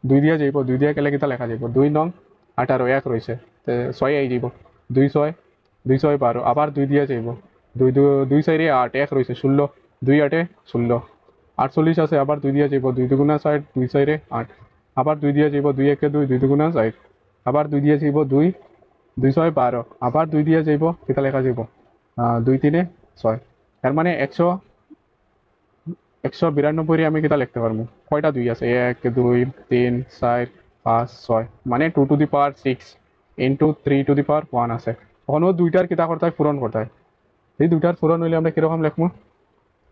2 দিয়া যাইব, 2 দিয়া কেলে কিতা লেখা যাইব? 2 নং 18, 1 রয়েছে, তে 6 আই যাব, 2 6, 2 6 12, আবার 2 দিয়া যাইব, 2 2 4 8, 1 রয়েছে 16, 2 8 16, 48 আছে, আবার 2 দিয়া যাইব, 2 দুগুণা 4, 2 4 8, আবার 2 দিয়া যাইব, 2 1 2, 2 দুগুণা 4, আবার 2 দিয়া যাইব 2, 2 6 12, আবার 2 দিয়া যাইব, কিতা লেখা যাইব? 2 3 6। এর মানে 192 আমি কিতা লিখতে পারবো? কয়টা 2 আছে? 1 2 3 4 5 6, মানে 2 to the power 6 into 3 to the power 1 আছে। ওখানে দুইটার কিতা করতে হয়? পূরণ করতে হয়। এই দুইটার পূরণ হইলে আমরা কিরকম লিখবো?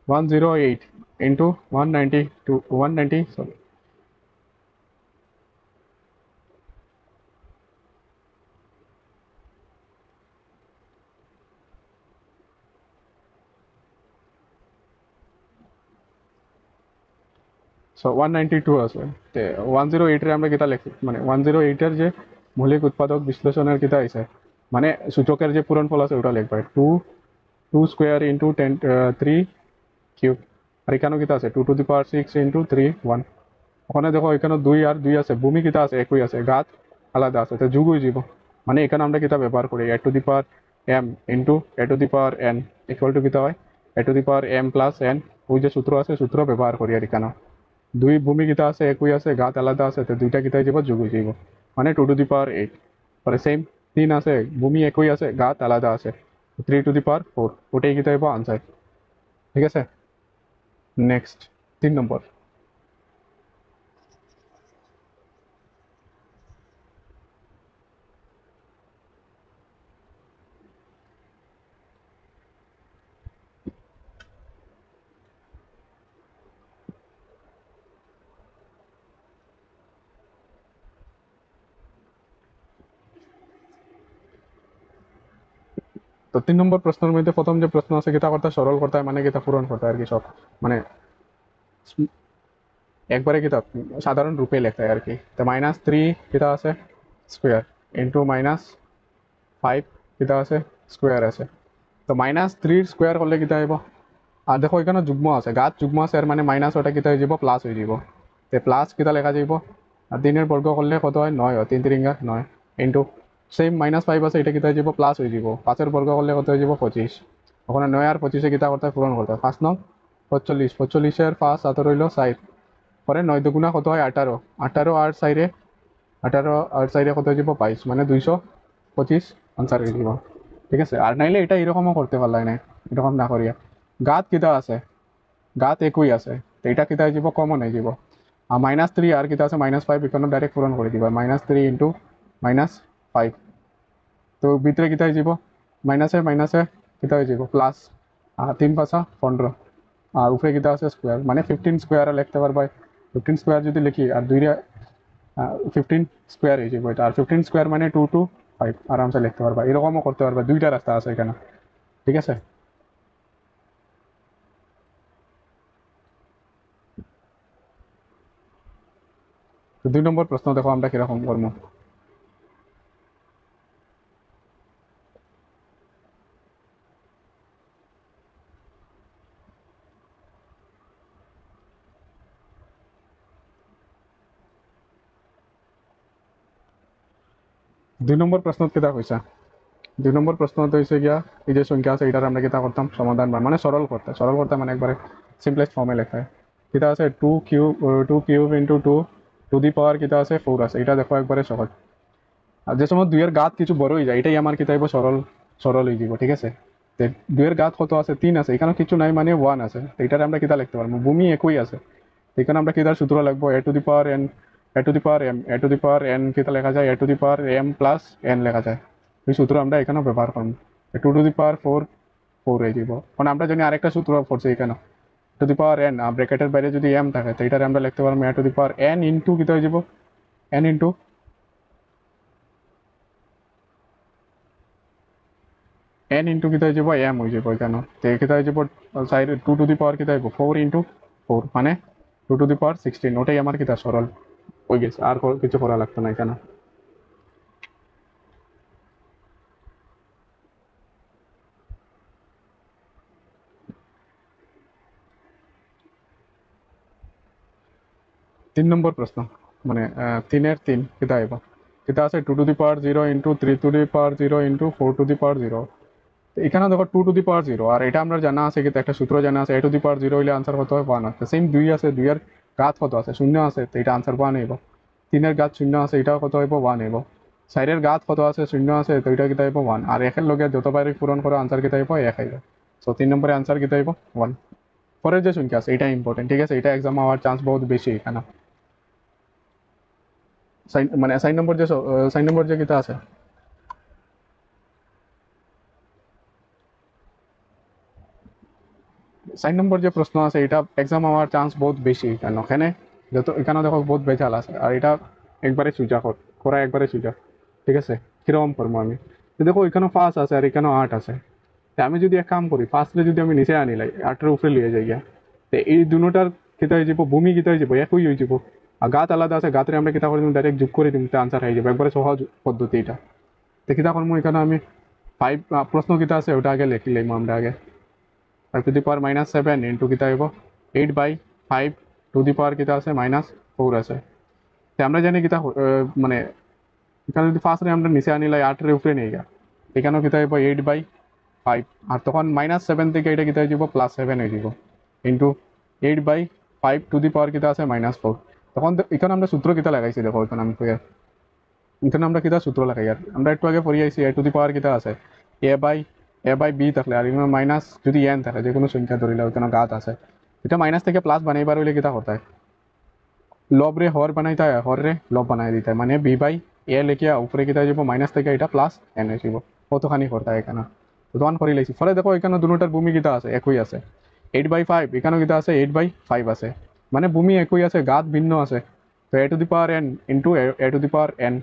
108 ইন্টু 192, 190, সরি, সো 192 আছে। তে 108-এর আমরা কিতা লিখি? মানে 108-এর যে মৌলিক উৎপাদক বিশ্লেষণের কিতা আছে, মানে সূচকের যে পূরণফল আছে ওটা লিখবা 2 2 স্কোয়ার ইন্টু 10 3 কিউব। আর এখানেও কিতা আছে? 2 টু দি পাওয়ার 6 ইন্টু 3 1। ওখানে দেখো এখানে 2 আর 2 আছে, ভূমি কিতা আছে? একই আছে, গাত আলাদা আছে, তো যোগ হয়ে যাব। মানে এখানে আমরা কিতা ব্যবহার করি? A to the power m into a to the power n equal to কিতা হয়? A to the power m plus n. ওই যে সূত্র আছে, সূত্র ব্যবহার করি আর এখানে। দুই ভূমি কিতা আছে? একই আছে, গাত আলাদা আছে, তো দুইটা কিতা হয়ে যাব? যোগ হয়ে যাব, মানে 2 টু দি পাওয়ার 8। পরে সেম 3 আছে, ভূমি একই আছে, গাত আলাদা আছে, 3 টু দি পাওয়ার 4, ওটাই কিতা হইব আনসার। ঠিক আছে, নেক্সট 3 নম্বর। তো 3 নম্বর প্রশ্নের মধ্যে প্রথম যে প্রশ্ন আছে, কিতা করতে হয়? সরল করতে হয়, মানে কিতা পূরণ করতে হয় আর কি সব, মানে একবারে কিতা সাধারণ রূপে লেখায় আর কি। তো -3 কিতা আছে স্কোয়ার ইন্টু -5 কিতা আছে স্কোয়ার আছে। তো -3 স্কোয়ার করলে কিতা হইব, আর দেখো এখানে যুগ্ম আছে, গাত যুগ্ম আছে, আর মানে মাইনাস ওটা কিতা হয়ে যাব প্লাস হয়ে যাব। তো প্লাস কিতা লেখা যাব, আর 3 বর্গ করলে কত হয় 9 হয়, 3 3 9 ইন্টু সেম -5 আছে, এটা কিতা হয়ে যাব প্লাস হয়ে যাব, 5 বর্গ করলে কত হয়ে যাব 25। ওখানে 9 আর 25 কিতা করতে হয় পূরণ করতে হয়, 5 9 45, 45 5 7 রইল 60, পরে 9 দুগুণা কত হয় 18, 18 আর 4 18 আর 4 কত হয়ে যাব 22, মানে 225 আনসার হয়ে যাব। ঠিক আছে, আর নাইলে এটা এরকমও করতে পারলাই না, এরকম না করিয়া গাত কিতা আছে, গাত একই আছে, তো এটা কিতা হয়ে যাব কমন হয়ে যাব। আর -3 আর কিতা আছে -5, এখানে ডাইরেক্ট পূরণ করে দিবা, -3 ইন্টু -5, তো ভিতরে কিতা হয়ে যাব মাইনাসে মাইনাসে কিতা হয়ে যাব প্লাস, আর 3 5 15, আর উপরে কিতা আছে স্কোয়ার, মানে 15 স্কোয়ার লিখতে পারবা। 15 স্কোয়ার যদি লিখি আর 2 15 স্কোয়ার হয়ে যাবে এটা, আর 15 স্কোয়ার মানে 225 আরামসে লিখতে পারবা, এরকমও করতে পারবা, দুইটা রাস্তা আছে এখানে। ঠিক আছে, তো 2 নম্বর প্রশ্ন দেখো আমরা কিরকম করবো। 2 নম্বর প্রশ্ন কিতা কইছা, 2 নম্বর প্রশ্ন হইছে গিয়া এই যে সংখ্যা আছে এটার আমরা কিতা করতাম সমাধান মানে সরল করতে মানে একবারে সিম্পলেস্ট ফর্মে লেখা হয়। কিতা আছে 2 cube into 2 to the power কিতা আছে 4 আছে, এটা দেখো একবারে সহজ। আর যে সময় 2 এর ঘাত কিছু বড় হয়ে যায় এটাই আমার কিতা হইব সরল, সরল হয়ে যাব। ঠিক আছে, 2 এর ঘাত কত আছে 3 আছে, এখানে কিছু নাই মানে 1 আছে, এটারে আমরা কিতা লিখতে পারবো, ভূমি একই আছে, এখানে আমরা কিতার সূত্র লাগবো a to the power n, a to the power m, a to the power n কিতা লেখা যায় a to the power m plus n লেখা যায়। এই সূত্র আমরা এখানে ব্যবহার করব, টু টু দি পাওয়ার 4 4 হয়ে যাব। কারণ আমরা জানি আরেকটা সূত্র পড়ছি এখানে টু দি পাওয়ার এন, ব্র্যাকেটের বাইরে যদি এম থাকে তো এটারে আমরা লিখতে পারবো a to the power n into কিতা হয়ে যাব এন ইন্টু এন ইন্টু কিতা হয়ে যাব এম হয়ে যাব এখানে, তো কিতা হয়ে যাব side two to the power কিতা হইব 4 ইন্টু 4 মানে 2 টু দি পাওয়ার 16, ওটাই আমার কিতা সরল হয়ে গেছে, আর কিছু করা লাগতো না এখানে। 3 নম্বর প্রশ্ন মানে 3 3 কিতা আইব, কিতা আছে 2 to the power 0 into 3 to the power 0 into 4 to the power 0। এখানে দেখো 2 টু দি পাওয়ার 0, আর এটা আমরা জানা আছে কিন্তু একটা সূত্র জানা আছে এ টু দি পাওয়ার 0 হইলে আনসার কত হয় 1 আছে, সেম 2 আছে 2 এর ঘাত কত আছে 0 আছে, তো এটা আনসার 1 হইব। 3 এর ঘাত 0 আছে, এটাও কত হইব 1 হইব। 4 এর ঘাত কত আছে 0 আছে, তো এটা কিতা হইব 1, আর 1 এর লগে যতবারই পূরণ করো আনসার কিতা হইব 1 হইব। সো 3 নম্বরে আনসার কিতা হইব 1। পরের যে সংখ্যা আছে এটা ইম্পর্টেন্ট, ঠিক আছে, এটা এক্সাম হওয়ার চান্স বহুত বেশি এখানে। মানে সাইন নম্বর যে কিতা আছে সাইন নম্বর যে প্রশ্ন আছে এটা এক্সাম হওয়ার চান্স বহুত বেশি, কেন এখানে যত এখানে দেখো বহুত বেজাল আছে, আর এটা একবারে সুজা করা একবারে সুজা। ঠিক আছে, কিরকম করবো আমি, দেখো এখানে 5 আছে আর এখানে 8 আছে, আমি যদি এক কাম করি ফার্স্টে যদি আমি নিচে আনি লাই 8-এর উপরে লিয়ে যাই গিয়া, তো এই দুটার কিতা হয়ে যাব ভূমি কিতা হয়ে যাব একই হয়ে যাব, আর গাত আলাদা আছে, গাতের আমরা কিতা করে দিব ডাইরেক্ট যোগ করে দিব, আনসার হয়ে যাবে, একবারে সহজ পদ্ধতি এটা। তো কিতা করবো এখানে আমি 5 প্রশ্ন কিতা আছে ওটা আগে লিখি লাইম আমরা আগে, 5 টু দি পাওয়ার -7 ইন্টু কিতা হইব 8/5 টু দি পাওয়ার কিতা আছে -4 আছে। তো আমরা জানি কিতা মানে এখানে যদি ফার্স্টে আমরা নিচে আনিলাই 8-এর উপরে নিয়ে গা, এখানেও কিতা হইব 8/5, আর তখন -7 থেকে এটা কিতা হয়ে যাব +7 হয়ে যাব ইন্টু 8/5 টু দি পাওয়ার কিতা আছে -4। তখন এখানে আমরা সূত্র কিতা লাগাইছি দেখো, এখানে আমরা কিতা সূত্র লাগাই, আর আমরা একটু আগে পড়ে আইছি এ টু দি পাওয়ার কিতা আছে a/b থাকলে, আর এখানে মাইনাস যদি এন থাকে যে কোনো সংখ্যা ধরিলে ওখানে ঘাত আছে, এটা মাইনাস থেকে প্লাস বানাইবার হইলে কিতা করতে হয় লব রে হর বানাইতে হয়, হর রে লব বানাই দিতে হয়, মানে b/a লিখিয়া উপরে কিতা হয়ে যাব মাইনাস থেকে এটা প্লাস এন হয়ে যাব, কতখানি করতে হয় এখানে তখন করে লাইছি। ফলে দেখো এখানে দুটার ভূমি কিতা আছে একই আছে, 8/5 এখানেও কিতা আছে 8/5 আছে, মানে ভূমি একই আছে ঘাত ভিন্ন আছে। তো a to the power n into a to the power n,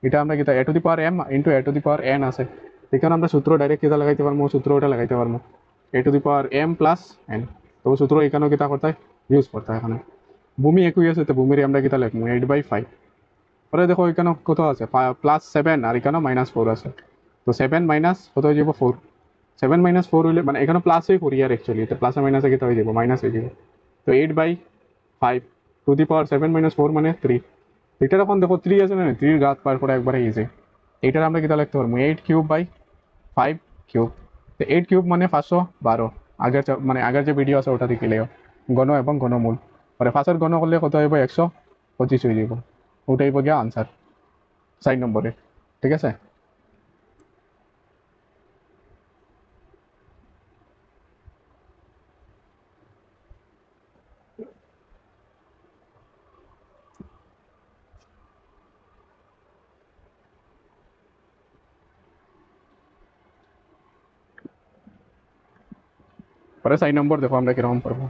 এটা আমরা কিতা a to the power m into a to the power n আছে, এখানে আমরা সূত্র ডাইরেক্ট কিতা লাগাইতে পারবো, সূত্র ওটা লাগাইতে পারবো a to the power m plus n, তো সূত্র এখানেও কিতা করতে হয় ইউজ করতে হয় এখানে। ভূমি একই আছে, তো ভূমির আমরা কিতা লিখবো 8/5। পরে দেখো এখানে কত আছে +7 আর এখানে -4 আছে। তো 7 মাইনাস কত হয়ে যাব 4। 7 - 4 হইলে মানে এখানে প্লাসই করি আর অ্যাকচুয়ালি তো প্লাস মাইনাসে কিতা হয়ে যাব মাইনাস হয়ে যাব। তো 8/5 টু দি পাওয়ার 7 - 4 মানে 3। এটার এখন দেখো 3 আছে না, 3 ঘাত পার করে একবারে ইজি। এটার আমরা কিতা লিখতে পারবো 8³/5³ তো 8³ মানে 512। আগের মানে আগের যে ভিডিও আছে ওটা দেখিলেও গণ এবং ঘনমূল পরে 5-এর ঘন করলে কত হইব 125 হয়ে যাব। ওটাই হইব গিয়া আনসার 4 নম্বরে। ঠিক আছে। পরে 4 নম্বর দেখো আমরা কিরকম করবো।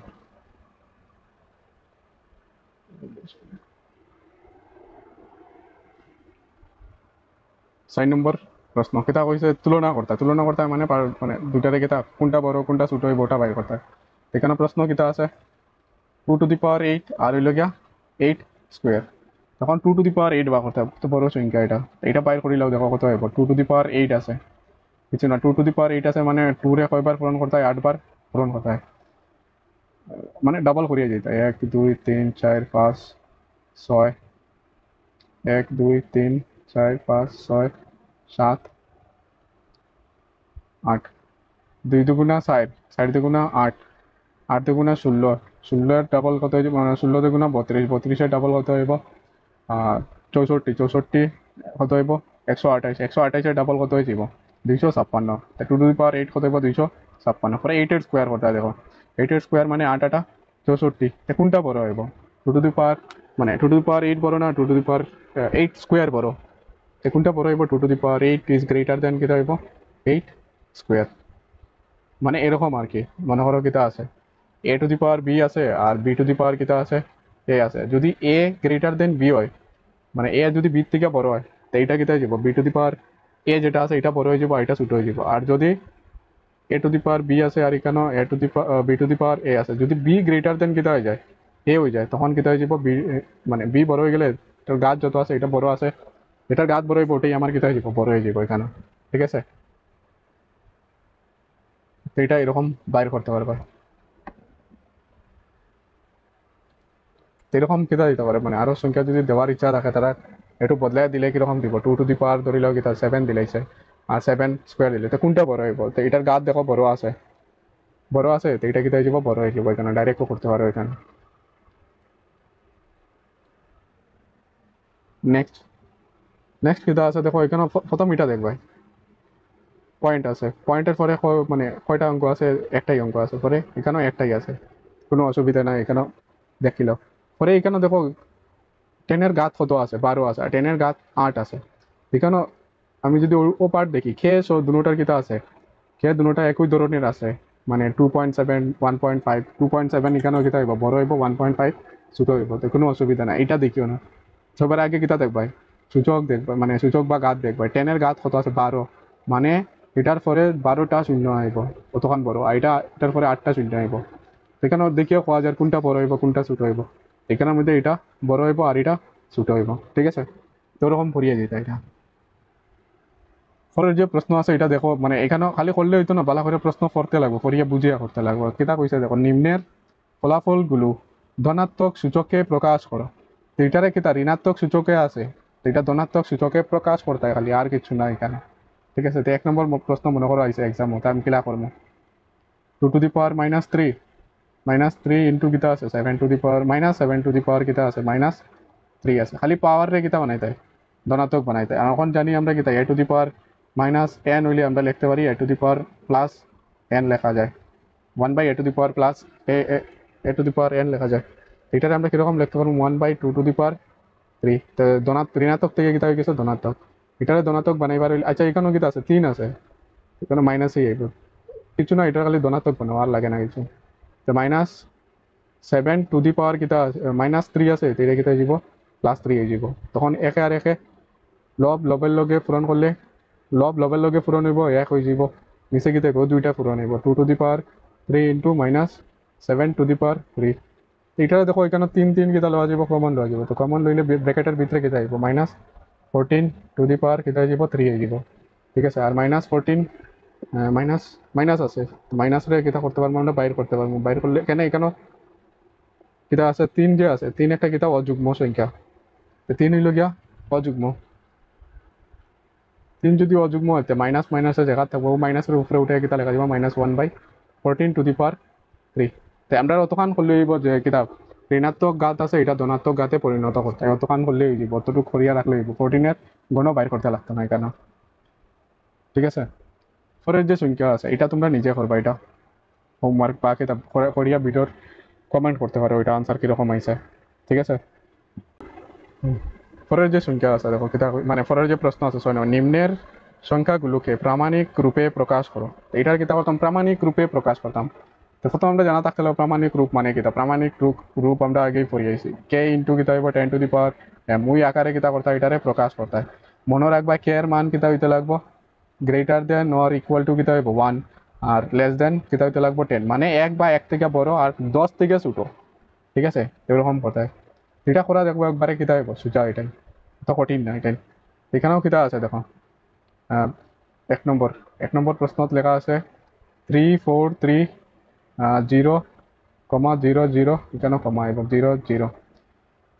4 নম্বর প্রশ্ন কিতা কইছে তুলনা করতে মানে মানে দুটারে কিতা কোনটা বড় কোনটা ছোট হইব ওটা বাইর করতে। এখানে প্রশ্ন কিতা আছে 2⁸ আর হইল গিয়া 8 স্কোয়ার। তখন 2⁸ বা করতে তো বড় সংখ্যা এটা বাইর করিলাও দেখো কত হইব 2⁸ আছে কিছু না 2⁸ আছে মানে 2 রে কয়বার পূরণ করতে হয় 8 বার পূরণ করতে হয় মানে ডাবল করিয়া যেতে 1 2 3 4 5 6 1 2 3 4 5 6 7 8 2 দুগুণা 4 4 দুগুণা 8 8 দুগুণা 16 16 ডাবল কত হইব মানে 16 দুগুণা 32 32 ডাবল কত হইব 64 64 কত হইব 128 128 ডাবল কত হয়ে যাব 256। 2⁸ কত হইব 256 পরে 8 এর স্কোয়ার করতে দেখো 8 এর স্কোয়ার মানে 8 8 64 কোনটা বড় হইব 2⁸ মানে 2⁸ বড় না 2⁸ স্কোয়ার বড় কোনটা বড় হইব 2⁸ ইজ গ্রেটার দেন কিটা হইব 8 স্কোয়ার। মানে এরকম আর কি মনে করো কিটা আছে a⁴ b আছে আর b⁴ কিটা আছে a আছে। যদি a গ্রেটার দেন b হয় মানে এ যদি বি থেকে বড় হয় তো এইটা কিতা হয়ে যাব b⁴ এ যেটা আছে এটা বড় হয়ে যাব এটা ছোট হয়ে যাব। আর যদি a⁴ b আছে আর এখানে b⁴ a আছে যদি b গ্রেটার দেন কিতা হয়ে যায় a হয়ে যায় তখন কিতা হয়ে যাব b মানে b বড় হয়ে গেলে এটার গাছ যত আছে এটা বড় আছে এটার গাছ বড় হইব ওটাই আমার কিতা হয়ে যাব বড় হয়ে যাব এখানে। ঠিক আছে। তো এটা এরকম বাইর করতে পারবে এরকম কিতা দিতে পারে মানে আরো সংখ্যা যদি দেওয়ার ইচ্ছা থাকে তারা একটু বদলাই দিলে কিরকম দিব 2⁴ ধরি লও কিতা 7 দিলাইছে আর 7 স্কোয়ার দিলে তো কোনটা বড় হইব তো এটার গাছ দেখো বড় আছে তো এটা কিতা হয়ে যাব বড় হয়ে যাব এখানে ডাইরেক্টও করতে পারো এখানে। নেক্সট নেক্সট কিতা আছে দেখো এখানে প্রথম এটা দেখবাই পয়েন্ট আছে পয়েন্টের পরে মানে কয়টা অঙ্ক আছে একটাই অঙ্ক আছে পরে এখানেও একটাই আছে কোনো অসুবিধা নাই এখানেও দেখিল। পরে এখানে দেখো 10 এর ঘাত কত আছে 12 আছে আর 10 এর ঘাত 8 আছে। এখানে আমি যদি ও পার্ট দেখি খেয়ে সো দুটার কিতা আছে খেয়ে দুটা একই ধরনের আছে মানে 2.7 1.5 2.7 এখানেও কিতা হইব বড় হইব 1.5 ছোট হইব তো কোনো অসুবিধা নাই এটা দেখিও না। সবার আগে কিতা দেখবাই সূচক দেখবা মানে সূচক বা ঘাত দেখবাই 10 এর ঘাত কত আছে 12 মানে এটার পরে 12টা শূন্য আইব কতক্ষণ বড় আর এটার পরে 8টা শূন্য আইব। সেখানে দেখিও কোয়া যায় কোনটা বড় হইব কোনটা ছোট হইব এখানের মধ্যে এটা বড় হইব আর এটা ছোট হইব। ঠিক আছে। তো ওরকম করিয়া যেতে এটা পরের যে প্রশ্ন আছে এটা দেখো মানে এখানে খালি করলে হইতো না বালা করে প্রশ্ন করতে লাগবে করিয়া বুঝিয়া করতে লাগবে কিতা কইছে দেখো নিম্নের ফলাফলগুলো ধনাত্মক সূচকে প্রকাশ করো। তো এটারে কিতা ঋণাত্মক সূচকে আছে তো এটা ধনাত্মক সূচকে প্রকাশ করতে হয় খালি আর কিছু না এখানে। ঠিক আছে। তো 1 নম্বর প্রশ্ন মনে করো আইছে এক্সাম ওটা আমি কিলা করবো 2⁻³ -3 ইন্টু কিতা আছে 7⁻⁻7 কিতা আছে -3 আছে খালি পাওয়ার রে কিতা বানাইতে ধনাত্মক বানাইতে আর এখন জানি আমরা কিতা a⁻n হইলে আমরা লিখতে পারি a⁻n লেখা যায় 1/a⁻+ a⁻n লেখা যায়। এটারে আমরা কিরকম লিখতে পারবো 1/2⁵ তো ঋণাত্মক থেকে কিতা হয়ে গেছে ধনাত্মক এটারে ধনাত্মক বানাইবার হইলে আচ্ছা এখানেও কিতা আছে 3 আছে এখানে মাইনাসই আইব কিছু না এটা খালি ধনাত্মক বানাও আর লাগে না কিছু। তো -7 কিতা -3 আছে তো এটা কিতা হয়ে যাব +3 হয়ে যাব। তখন একে আর একে লবের লগে পূরণ করলে লবের লগে পূরণ হইব 1 হয়ে যাব নিচে কিতা হইব দুইটা পূরণ হইব 2⁻³ ইন্টু -7⁻3 এটা দেখো এখানে 3 কিতা লওয়া যাব, কমন লওয়া যাব। তো কমন লইলে ব্র্যাকেটের ভিতরে কিতা আইব, -14 কিতা আইব 3 আইব। ঠিক আছে, আর -14 মাইনাস মাইনাস আছে, মাইনাস রে কিতা করতে পারবো আমরা, বাইর করতে পারবো। বাইর করলে কেন এখানে কিতা আছে, 3 যে আছে, 3 একটা কিতা অযুগ্ম সংখ্যা। 3 হইল গিয়া অযুগ্ম। 3 যদি অযুগ্ম হইতে মাইনাস মাইনাসের জায়গা থাকবো, মাইনাসের উপরে উঠে কিতা লেখা যাব, -1/14 তো আমরা অতখান করলে হইব যে কিতা ঋণাত্মক ঘাত আছে এটা ধনাত্মক ঘাতে পরিণত করতে হয়, অতখান করলে হয়ে যাব, অতটুকু করিয়া রাখলে হইব। 14 গণ বাইর করতে লাগতো না এখানে। ঠিক আছে, পরের যে সংখ্যা আছে এটা তোমরা নিজে করবা, এটা হোমওয়ার্ক বা কিতাব করিয়া ভিডিওর কমেন্ট করতে পারো এটা আনসার কিরকম আইছে। ঠিক আছে, পরের যে সংখ্যা আছে দেখো কিতা মানে পরের যে প্রশ্ন আছে 6 নিম্নের সংখ্যাগুলোকে প্রামাণিক রূপে প্রকাশ করো। এটার কিতা করতাম, প্রামাণিক রূপে প্রকাশ করতাম। তো প্রথম আমরা জানা থাকতে হবে প্রামাণিক রূপ মানে কিতা। প্রামাণিক রূপ আমরা আগেই পড়ে আইছি, কে ইন্টু কিতা হইব 10 মুই আকারে কিতা করতে এটারে প্রকাশ করতে। মনে রাখবা কে এর মান কিতা হইতে লাগবো, greater than or equal to কিতা হইব 1, আর লেস দেন কিতা হইতে লাগবো 10, মানে 1 বা 1 থেকে বড় আর 10 থেকে ছোট। ঠিক আছে, এরকম কথায় এটা করা দেখবো একবারে কিতা হইব সোজা, এটাই তো কঠিন না এটাই। এখানেও কিতা আছে দেখো, আহ, 1 নম্বর 1 নম্বর প্রশ্নত লেখা আছে 3, 4, 3, 0, 0, 0, এখানেও কমা এবং 0, 0।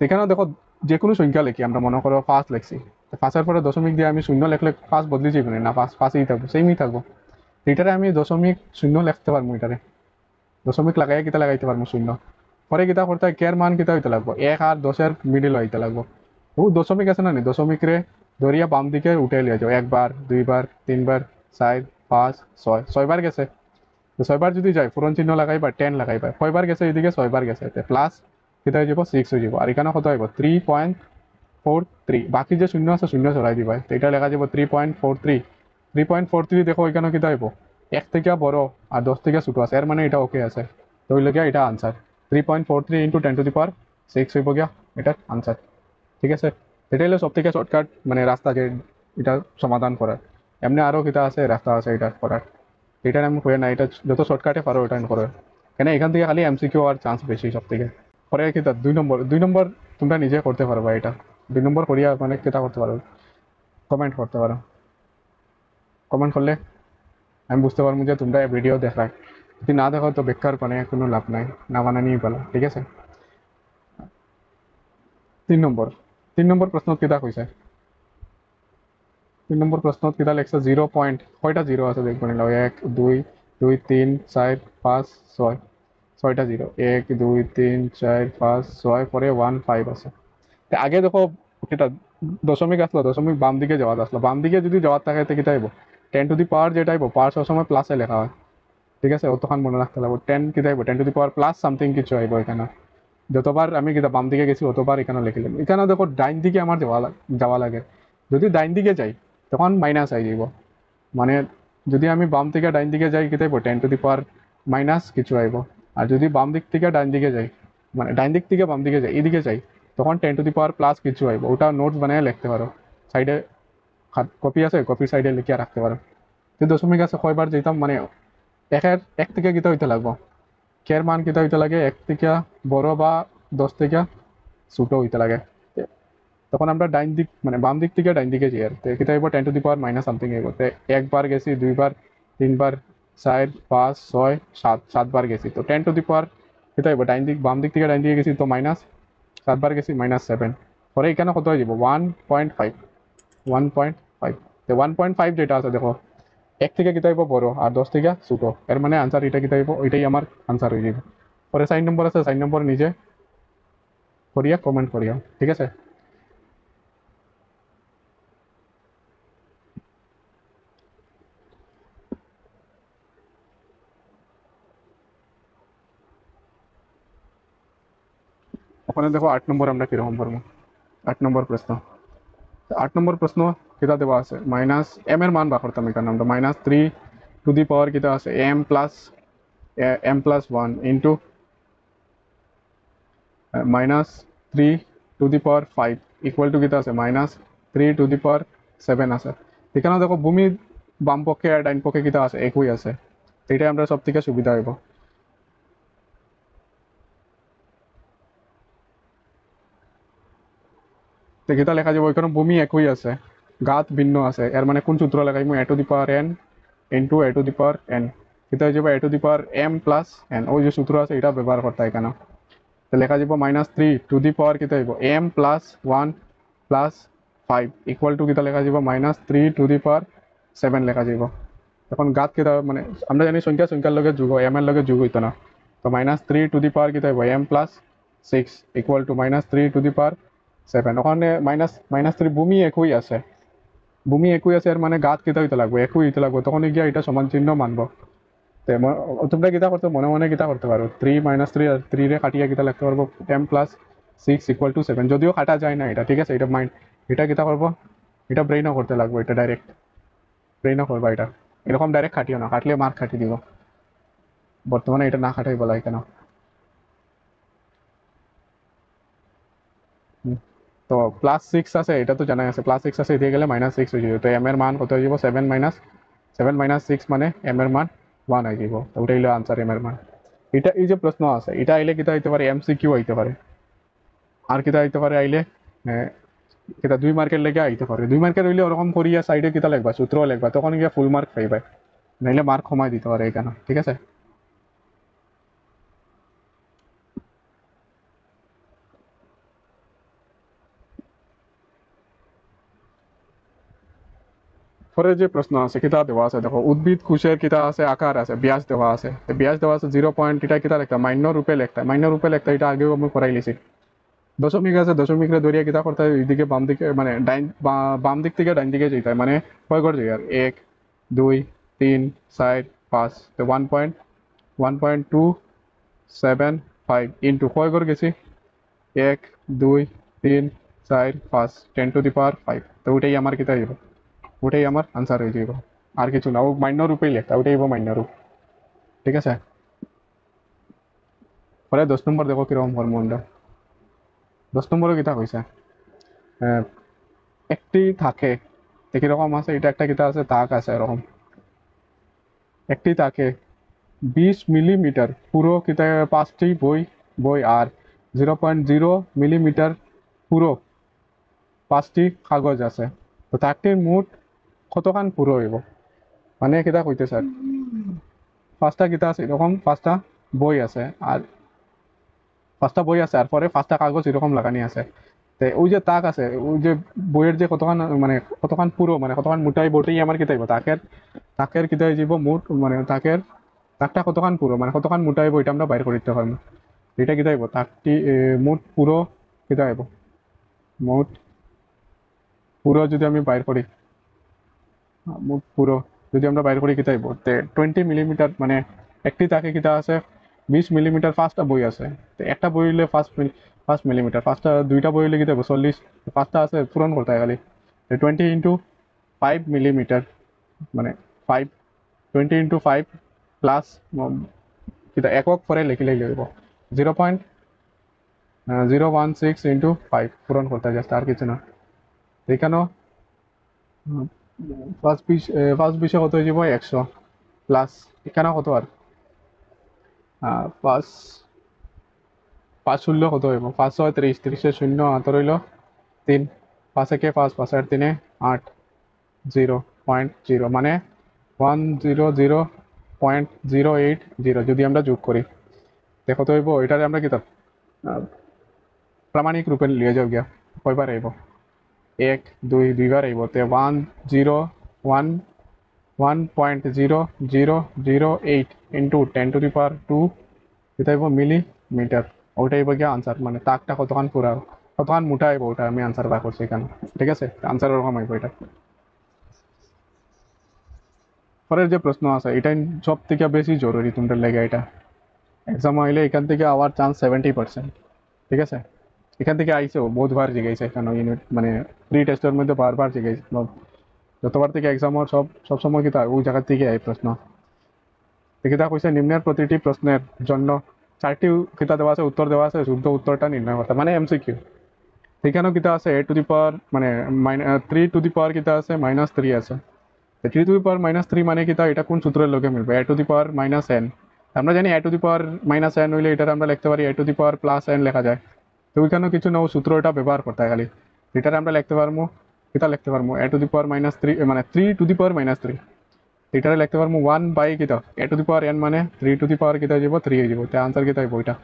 এখানেও দেখো যে কোনো সংখ্যা লিখি আমরা, মনে করো 5 লিখছি, 5-এর পরে দশমিক দিয়ে আমি শূন্য লিখলে 5 বদলি যাবে না, 5-5ই থাকবো, সেমই থাকবো। এটারে আমি দশমিক শূন্য লিখতে পারবো, এটারে দশমিক লাগাই কিতা লাগাইতে পারবো শূন্য। পরে কিতা করতে হয়, কের মান কিতা হইতে লাগবো 1 আর 10-এর মিডিল হইতে লাগবো। ও দশমিক আছে না নি, দশমিক রে ধরিয়া বাম দিকে উঠে লিয়ে যাও, 1 বার 2 বার 3 বার 4 5 6 6 বার গেছে। তো 6 বার যদি যায় পূরণ চিহ্ন লাগাইবা 10 লাগাইবা, 6 বার গেছে এদিকে 6 বার গেছে, প্লাস কিতা হয়ে যাব 6 হয়ে যাব। আর এখানে কত হইব 3.43, বাকি যে শূন্য আছে শূন্য সরাই দিবা, তো এটা লেখা যাব 3.43। 3.43 দেখো এখানে কিতা হইব 1 থেকে বড় আর 10 থেকে ছোট আছে, এর মানে এটা ওকে আছে। তো হইল গিয়া এটা আনসার, 3.43 ইন্টু 10⁶ হইব গিয়া এটার আনসার। ঠিক আছে, এটাই হলো সব থেকে শর্টকাট মানে রাস্তা যে এটা সমাধান করার। এমনি আরও কিতা আছে রাস্তা আছে এটা করার, এটা আমি করি না, এটা যত শর্টকাটে পারো ওটা করো। কেন এখান থেকে খালি এমসিকিউ আর চান্স বেশি সব থেকে। পরে কিতা 2 নম্বর তোমরা নিজে করতে পারবা, এটা 2 নম্বর করিয়া মানে কিতা করতে পারো, কমেন্ট করতে পারো। কমেন্ট করলে আমি বুঝতে পারবো যে তোমরা ভিডিও দেখায়। যদি না দেখো তো বেকার মানে কোনো লাভ নাই, না বানানিই ভালো। ঠিক আছে, 3 নম্বর 3 নম্বর প্রশ্ন কিতা কইছে, 3 নম্বর প্রশ্ন কিতা লেখছে 0 পয়েন্ট, কয়টা জিরো আছে দেখবো নিল, 1 2 2 3 4 5 6, 6টা জিরো, 1 2 3 4 5 6, পরে 1 5 আছে। আগে দেখো এটা দশমিক আসলো, দশমিক বাম দিকে যাওয়া আসলো, বাম দিকে যদি যাওয়ার থাকে তো কিতা আইব 10 টু দি পাওয়ার, যেটা আইব পাওয়ার সবসময় প্লাসে লেখা হয়। ঠিক আছে, অতখান মনে রাখতে লাগবে 10 কিতা আইব 10 two the power plus something কিছু আইব এখানে। যতবার আমি কিতা বাম দিকে গেছি অতবার এখানে লিখিলাম। এখানে দেখো ডাইন দিকে আমার যাওয়া লাগে, যদি ডাইন দিকে যাই তখন মাইনাস আই যাব, মানে যদি আমি বাম থেকে ডাইন দিকে যাই কিতা আইব 10 টু দি পাওয়ার মাইনাস কিছু আইব। আর যদি বাম দিক থেকে ডাইন দিকে যাই, মানে ডাইন দিক থেকে বাম দিকে যাই এদিকে যাই, তখন 10 টু দি পাওয়ার প্লাস কিছু আইব। ওটা নোটস বানিয়ে লিখতে পারো, সাইডে কপি আছে, কপির সাইডে লিখিয়া রাখতে পারো। তো দশমিক আছে কয়বার যেতাম মানে এক থেকে কিতা হইতে লাগবো, কের মান কিতা হইতে লাগে 1 থেকে বড় বা 10 থেকে ছোট হইতে লাগে। তখন আমরা ডাইন দিক মানে বাম দিক থেকে ডাইন দিকে যাই, আর তো কিতা হইব 10 two the power minus something হইব। তো 1 বার গেছি, 2 বার 3 বার 4 5 6 7, 7 বার গেছি, তো 10 টু দি পাওয়ার কিতা হইব বাম দিক থেকে ডাইন দিকে গেছি তো মাইনাস, 7 বার গেছি -7। পরে এখানে কত হয়ে যাব 1.5, 1.5। তো 1.5 যেটা আছে দেখো 1 থেকে কিতা হইব বড় আর 10 থেকে ছোট, এর মানে আনসার এটা কিতা হইব, ওইটাই আমার আনসার হয়ে যাবে। পরে 4 নম্বর আছে, 4 নম্বর নিজে করিয়া কমেন্ট করিয়া। ঠিক আছে, ওখানে দেখো 8 নম্বর আমরা কিরকম পারবো। 8 নম্বর প্রশ্ন, 8 নম্বর প্রশ্ন কিতা দেওয়া আছে, মাইনাস এম এর মান বার করতাম এখানে আমরা, -3 টু দি পাওয়ার কিতা আছে m+1 into -3 to the power 5 equal to কিতা আছে -3 টু দি পাওয়ার 7 আছে। এখানে দেখো ভূমি বাম পক্ষে আর ডাইন পক্ষে কিতা আছে একই আছে, এটাই আমরা সব থেকে সুবিধা হইব। তো কিতা লেখা যাব ওইখানে ভূমি একই আছে, গাত ভিন্ন আছে, এর মানে কোন সূত্র লাগাইমু a to the power n into a to the power n, কিতা হয়ে যাবে a to the power m plus n, ওই যে সূত্র আছে এটা ব্যবহার করতে হয় এখানে। তো লেখা যাব -3 টু দি পাওয়ার কিতা হইব M plus 1 plus 5 equal to কিতা লেখা যাব -3 টু দি পাওয়ার 7 লেখা যাব। এখন গাত কিতা মানে আমরা জানি সংখ্যা সংখ্যার লগে যোগ হয়, এম এর লগে যোগ হইতো না, তো -3 টু দি পাওয়ার কিতা হইব M plus 6 equal to -3 to the power 7। ওখানে -3 ভূমি একই আছে, ভূমি একই আছে এর মানে গাত কিতা হইতে লাগবে একই হইতে লাগবে, তখন গিয়া এটা সমান চিহ্ন মানবো। তো তোমরা কিতা করতে মনে মনে কিতা করতে পারো 3 -3 আর 3 রে কাটিয়া কিতা লিখতে পারবো এম প্লাস 6 ইকুয়াল টু 7, যদিও কাটা যায় না এটা, ঠিক আছে, এটা মাইন্ড, এটা কিতা করবো, এটা ব্রেইনও করতে লাগবে, এটা ডাইরেক্ট ব্রেইনও করবা, এটা এরকম ডাইরেক্ট খাটিও না, কাটলে মার্ক খাটি দিব, বর্তমানে এটা না খাটাই বলা কেন। তো +6 আছে, এটা তো জানাই আছে, +6 আছে, এদিকে গেলে -6 হয়ে যাবে, তো এম এর মান কত হয়ে যাব 7 - 6 মানে এম এর মান 1 হয়ে যাব, তো ওটাই হলো আনসার এম এর মান। এটা এই যে প্রশ্ন আছে এটা আইলে কিতা হইতে পারে এমসিকিউ হইতে পারে, আর কিতা হইতে পারে আইলে কিতা 2 মার্কের লেগে আইতে পারে, 2 মার্কের হইলে ওরকম করিয়া সাইডে কিতা লিখবা সূত্র লিখবা, তখন গিয়া ফুল মার্ক পাইবা, নাইলে মার্ক কমাই দিতে পারে এখানে, ঠিক আছে। পরে যে প্রশ্ন আছে কিতা দেওয়া আছে দেখো, উদ্ভিদ কোষের কিতা আছে আকার আছে ব্যাস দেওয়া আছে, ব্যাস দেওয়া আছে 0 পয়েন্ট, এটা কিতা লিখতা মান্য রূপে লিখতা, মান্য রূপে লিখতা, এটা আগেও আমি করাই লিছি। দশমিক আছে, দশমিক রে ধরিয়া কিতা করতে হয় এইদিকে বাম দিকে মানে ডাইন বাম দিক থেকে ডাইন দিকে যেতে হয়, মানে কয় ঘর যাই আর 1 2 3 4 5, তো 1.275 ইন্টু কয় ঘর গেছি 1 2 3 4 5 10 টু দি পাওয়ার 5, তো ওইটাই আমার কিতা হইব, ওটাই আমার আনসার হয়ে যাইব, আর কিছু না, ও মান্য রূপেই লেখা, ওটাই হইব মান্য রূপ, ঠিক আছে। পরে 10 নম্বর দেখো কিরকম হরমোনটা, 10 নম্বরও কিতা কইছে একটি থাকে, কিরকম আছে, এটা একটা কিতা আছে তাক আছে এরকম, একটি তাকে 20 মিলিমিটার পুরো কিতা 5টি বই বই আর 0.0 মিলিমিটার পুরো 5টি কাগজ আছে, তো তাকটির মোট কতখান পুরো হইব, মানে কিতা কইতে স্যার 5টা কিতা আছে এরকম 5টা বই আছে, আর 5টা বই আছে আর পরে 5টা কাগজ এরকম লাগানি আছে, তো ওই যে তাক আছে ওই যে বইয়ের যে কতখান মানে কতখান পুরো মানে কতখান মোটাই বটেই আমার কিতা হইব, তাকের তাকের কিতা হয়ে যাব মোট মানে তাকের তাকটা কতখান পুরো মানে কতখান মোটা হইব এটা আমরা বাইর করে দিতে পারবো, এটা কিতা হইব তাকটি মোট পুরো কিতা হইব, মোট পুরো যদি আমি বাইর করি, মোট পুরো যদি আমরা বাইর করি কিতা হইব, তে 20 মিলিমিটার মানে একটি তাকে কিতা আছে 20 মিলিমিটার 5টা বই আছে, তো একটা বই হইলে 5 মিলিমিটার, 2টা বই হইলে কিতা হইব 40, 5টা আছে পূরণ করতে হয় খালি, 20 × 5 মিলিমিটার মানে 5, 20 × 5 প্লাস কিতা একক পরে লিখিলে হইব 0.016 × 5 পূরণ করতে হয়, জাস্ট আর কিছু না, এখানেও ফার্স্ট বিষয় কত হয়ে যাব 100 প্লাস এখানে কত আর 5 5 ষোলো কত হইব 5 6 30, 30 শূন্য হাত রইল 3, 5 একে 5, 5 আর 3 8, 0.0 মানে 100.080 যদি আমরা যোগ করি দেখো তো হইব, এটারে আমরা কিতাব প্রামাণিক রূপে লিয়ে যাও গিয়া কয়বার আইব 1 2 দুইবার আইব, তে 1.0008 ইন্টু 10 টু দি পাওয়ার 2 এটা হইব মিলিমিটার, ওইটাই হইব গিয়া আনসার, মানে তাকটা কতখান পুরা কতখান মোটা হইব ওটা আমি আনসার বার করছি এখানে, ঠিক আছে, আনসার ওরকম হইব এটা। পরের যে প্রশ্ন আছে এটাই সব থেকে বেশি জরুরি তোমাদের লেগে, এটা এক্সাম হইলে এখান থেকে আওয়ার চান্স 70%, ঠিক আছে, এখান থেকে আইসেও বহুতবার জিগাইছে এখানে ইউনিট মানে প্রি টেস্টের মধ্যে বারবার জিগাইছে, যতবার থেকে এক্সাম সবসময় কি ওই জায়গার থেকে এই প্রশ্ন, কিতা কইছে নিম্নের প্রতিটি প্রশ্নের জন্য 4টি কিতা দেওয়া আছে উত্তর দেওয়া আছে, শুদ্ধ উত্তরটা নির্ণয় করতে, মানে এমসিকিউ। সেখানেও কিতা আছে এ টু দি পাওয়ার মানে 3 টু দি পাওয়ার কিতা আছে -3 আছে, 3 টু দি পাওয়ার -3 মানে কিতা এটা কোন সূত্রের লগে মিলবে এ টু দি পাওয়ার -n, আমরা জানি এ টু দি পাওয়ার -n হইলে এটা আমরা লিখতে পারি এ টু দি পাওয়ার +n লেখা যায়, তো ওইখানেও কিছু না সূত্র এটা ব্যবহার করতে হয় খালি, এটারে আমরা লিখতে পারবো, কিতা লিখতে পারবো, a to the power minus 3 মানে 3 টু দি পাওয়ার মাইনাস 3। এটারে লিখতে পারবো 1 বাই কিতা a to the power n মানে 3 টু দি পাওয়ার কিতা যাব 3 হয়ে যাব। তে আনসার কিতা হইব এটা,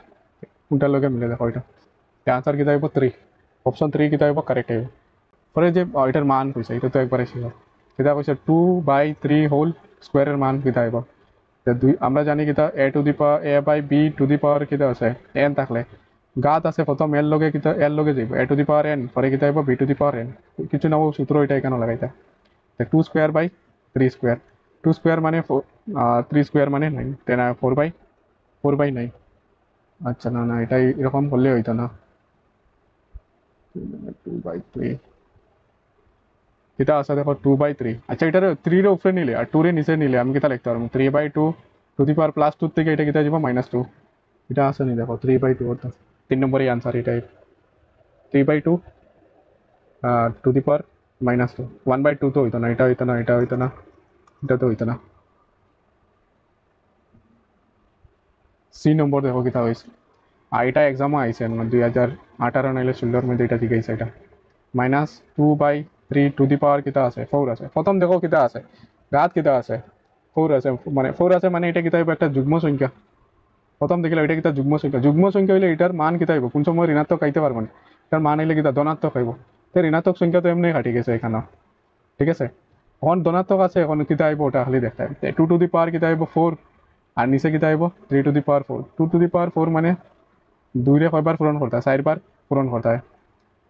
কোনটার লগে মিলে দেখো এটা। তে আনসার কিতা হইব 3, অপশন 3 কিতা হইব কারেক্ট হইব। পরে যে এটার মান কইছে এটা তো একবারে ছিল, কিতা কইছে 2 বাই 3 হোল স্কয়ারের মান কিতা হইব। তে দুই আমরা জানি কিতা a to the power a by b to the power কিতা আছে n থাকলে গাত আছে প্রথম এর লগে কিতা এর লগে যাইব a to the power n, পরে কিতা হইব b to the power n। কিছু না ও সূত্র এটা এখানে লাগাইতা। তে 2 স্কয়ার বাই 3 স্কয়ার, 2 স্কয়ার মানে 3 স্কয়ার মানে 9, তে না 4 বাই 9। আচ্ছা না না এটাই এরকম করলে হইতো না, 2 বাই 3 কিতা আছে দেখো 2 বাই 3। আচ্ছা এটারে 3 এর উপরে নিলে আর 2 এর নিচে নিলে আমি কিতা লিখতে পারবো 3 by 2 to the power plus 2 থেকে এটা কিতা যাব মাইনাস 2। এটা আছে নি দেখো 3 বাই 2 অর্থাৎ 3 নম্বরই আনসার এটাই, 3 by 2 to the power minus 2। 1 by 2 তো হইতো না, এটা হইতো না, এটা হইতো না, এটা তো হইতো না। সি নম্বর দেখো কিতা হয়েছে। আর এটা এক্সামও আইসে মানে 2018 নাইলে 16 মধ্যে এটা জিজ্ঞাসা এটা। Minus 2 by 3 to the power কিতা আছে 4 আছে। প্রথম দেখো কিতা আছে গাত কিতা আছে 4 আছে, মানে 4 আছে মানে এটা কিতা হইব একটা যুগ্ম সংখ্যা। প্রথম দেখিলে এটা কিতা যুগ্ম সংখ্যা, যুগ্ম সংখ্যা হইলে এটার মান কিতা হইব কোন সময় ঋণাত্মক আইতে পারবো না, এটার মান হইলে কিতা ধনাত্মক হইব। তো ঋণাত্মক সংখ্যা তো এমনি কাটি গেছে এখানে, ঠিক আছে। এখন ধনাত্মক আছে এখন কিতা আইব ওটা খালি দেখতে হবে। 2 টু দি পাওয়ার কিতা আইব 4 আর নিচে কিতা আইব 3 to the power 4। 2 to the পাওয়ার 4 মানে 2 রে কয়বার পূরণ করতে হয় 4 বার পূরণ করতে হয়।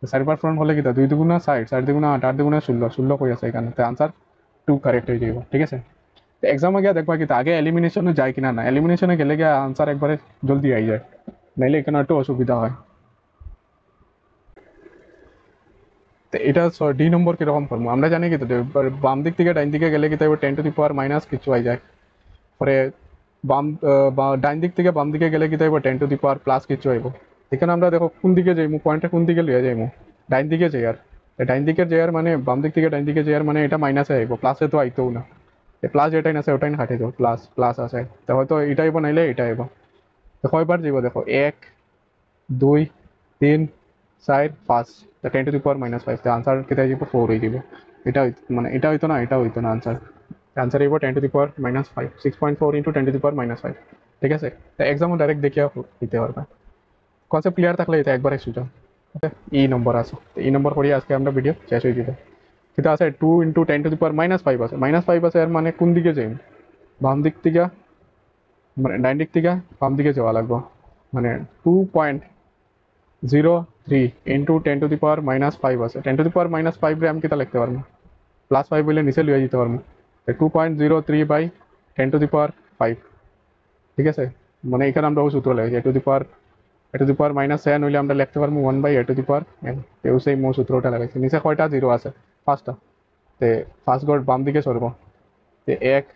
4 বার পূরণ হলে কিতা 2 দুগুণা 60, 60 দুগুণা 8, 8 দুগুণা 16, 16 কই আছে এখানে। তো আনসার 2 কারেক্ট হয়ে যাইব, ঠিক আছে। এক্সামে গিয়া দেখবা কিতা আগে এলিমিনেশনে যায় কিনা না, এলিমিনেশনে গেলে গিয়া আনসার একবারে জলদি আই যায়, নাইলে এখানে একটু অসুবিধা হয়। তো এটা ডি নম্বর কিরকম করবো আমরা জানি কি, তো বাম দিক থেকে ডাইন দিকে গেলে কিতা 10 টু দি পাওয়ার মাইনাস কিছু আই যায়। পরে বাম ডাইন দিক থেকে বাম দিকে গেলে কিতা 10 টু দি পাওয়ার প্লাস কিছু আইব। এখানে আমরা দেখো কোন দিকে যাইমু, পয়েন্টটা কোন দিকে লিয়ে যাইমু, ডাইন দিকে যাই। আর ডাইন দিকের যাইয়ার মানে বাম দিক থেকে ডাইন দিকে যাইয়ার মানে এটা মাইনাসে আইব, প্লাসে তো আইতেও না। প্লাস যেটাই আছে ওটাই হাঁটে যাও, প্লাস প্লাস আছে তো হয়তো এটা আইব নাইলে এটা আইব। তো কয়বার যাইব দেখো 1 2 3 4 5, 10 টু দি পাওয়ার মাইনাস 5। তো আনসার কেটে যাব 4 হয়ে যাব। এটা মানে এটা হইতো না, এটা হইতো না আনসার। আনসার হইব 10 two the power minus 5, 6.4 into 10 two the power minus 5, ঠিক আছে। তো এক্সামও ডাইরেক্ট দেখিয়া দিতে পারবে, কনসেপ্ট ক্লিয়ার থাকলে এটা একবারে সুযোগ। ই নম্বর আছে, ই নম্বর করিয়া আজকে আমরা ভিডিও শেষ হয়ে যাবে। কিন্তু আছে 2 into 10 two the power minus 5 আছে, মাইনাস 5 আছে এর মানে কোন দিকে যাই, বাম দিক থেকে মানে ডাইন দিক থেকে বাম দিকে যাওয়া লাগবে। মানে 2.03 into 10 two the power minus 5 আছে, 10 টু দি পাওয়ার মাইনাস 5 রে আমি কিতা লিখতে পারবো প্লাস 5 বলে নিচে লিয়ে যেতে পারবো। 2.03 বাই 10 টু দি পাওয়ার 5, ঠিক আছে। মানে এখানে আমরা ও সূত্র লাগাইছি a to the power minus n হইলে আমরা লিখতে পারবো 1 by a to the power n। তেও সেই মো সূত্রটা লাগাইছি। নিচে কয়টা জিরো আছে 5টা, তে ফার্স্ট গড় বাম দিকে সরবো। তে 1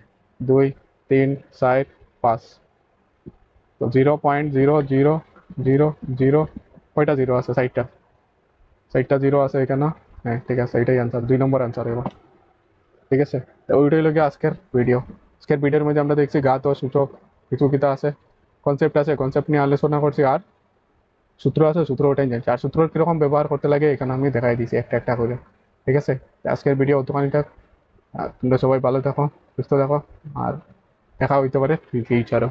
2 3 4 5, তো 0.0000 কয়টা জিরো আছে 60টা, 60টা জিরো আছে এখানে। হ্যাঁ ঠিক আছে, এটাই আনসার, 2 নম্বর আনসার এবার, ঠিক আছে। তো ওইটাই লোকে আজকের ভিডিও। আজকের ভিডিওর মধ্যে আমরা দেখছি ঘাত ও সূচক কিছু কিতা আছে, কনসেপ্ট আছে, কনসেপ্ট নিয়ে আলোচনা করছি, আর সূত্র আছে, সূত্র ওটাই জানছি। আর সূত্র কিরকম ব্যবহার করতে লাগে এখানে আমি দেখাই দিয়েছি একটা একটা করে, ঠিক আছে। আজকের ভিডিও অতখানি থাক, তোমরা সবাই ভালো থাকো, সুস্থ থাকো, আর দেখা হইতে পারে ফিউচারও।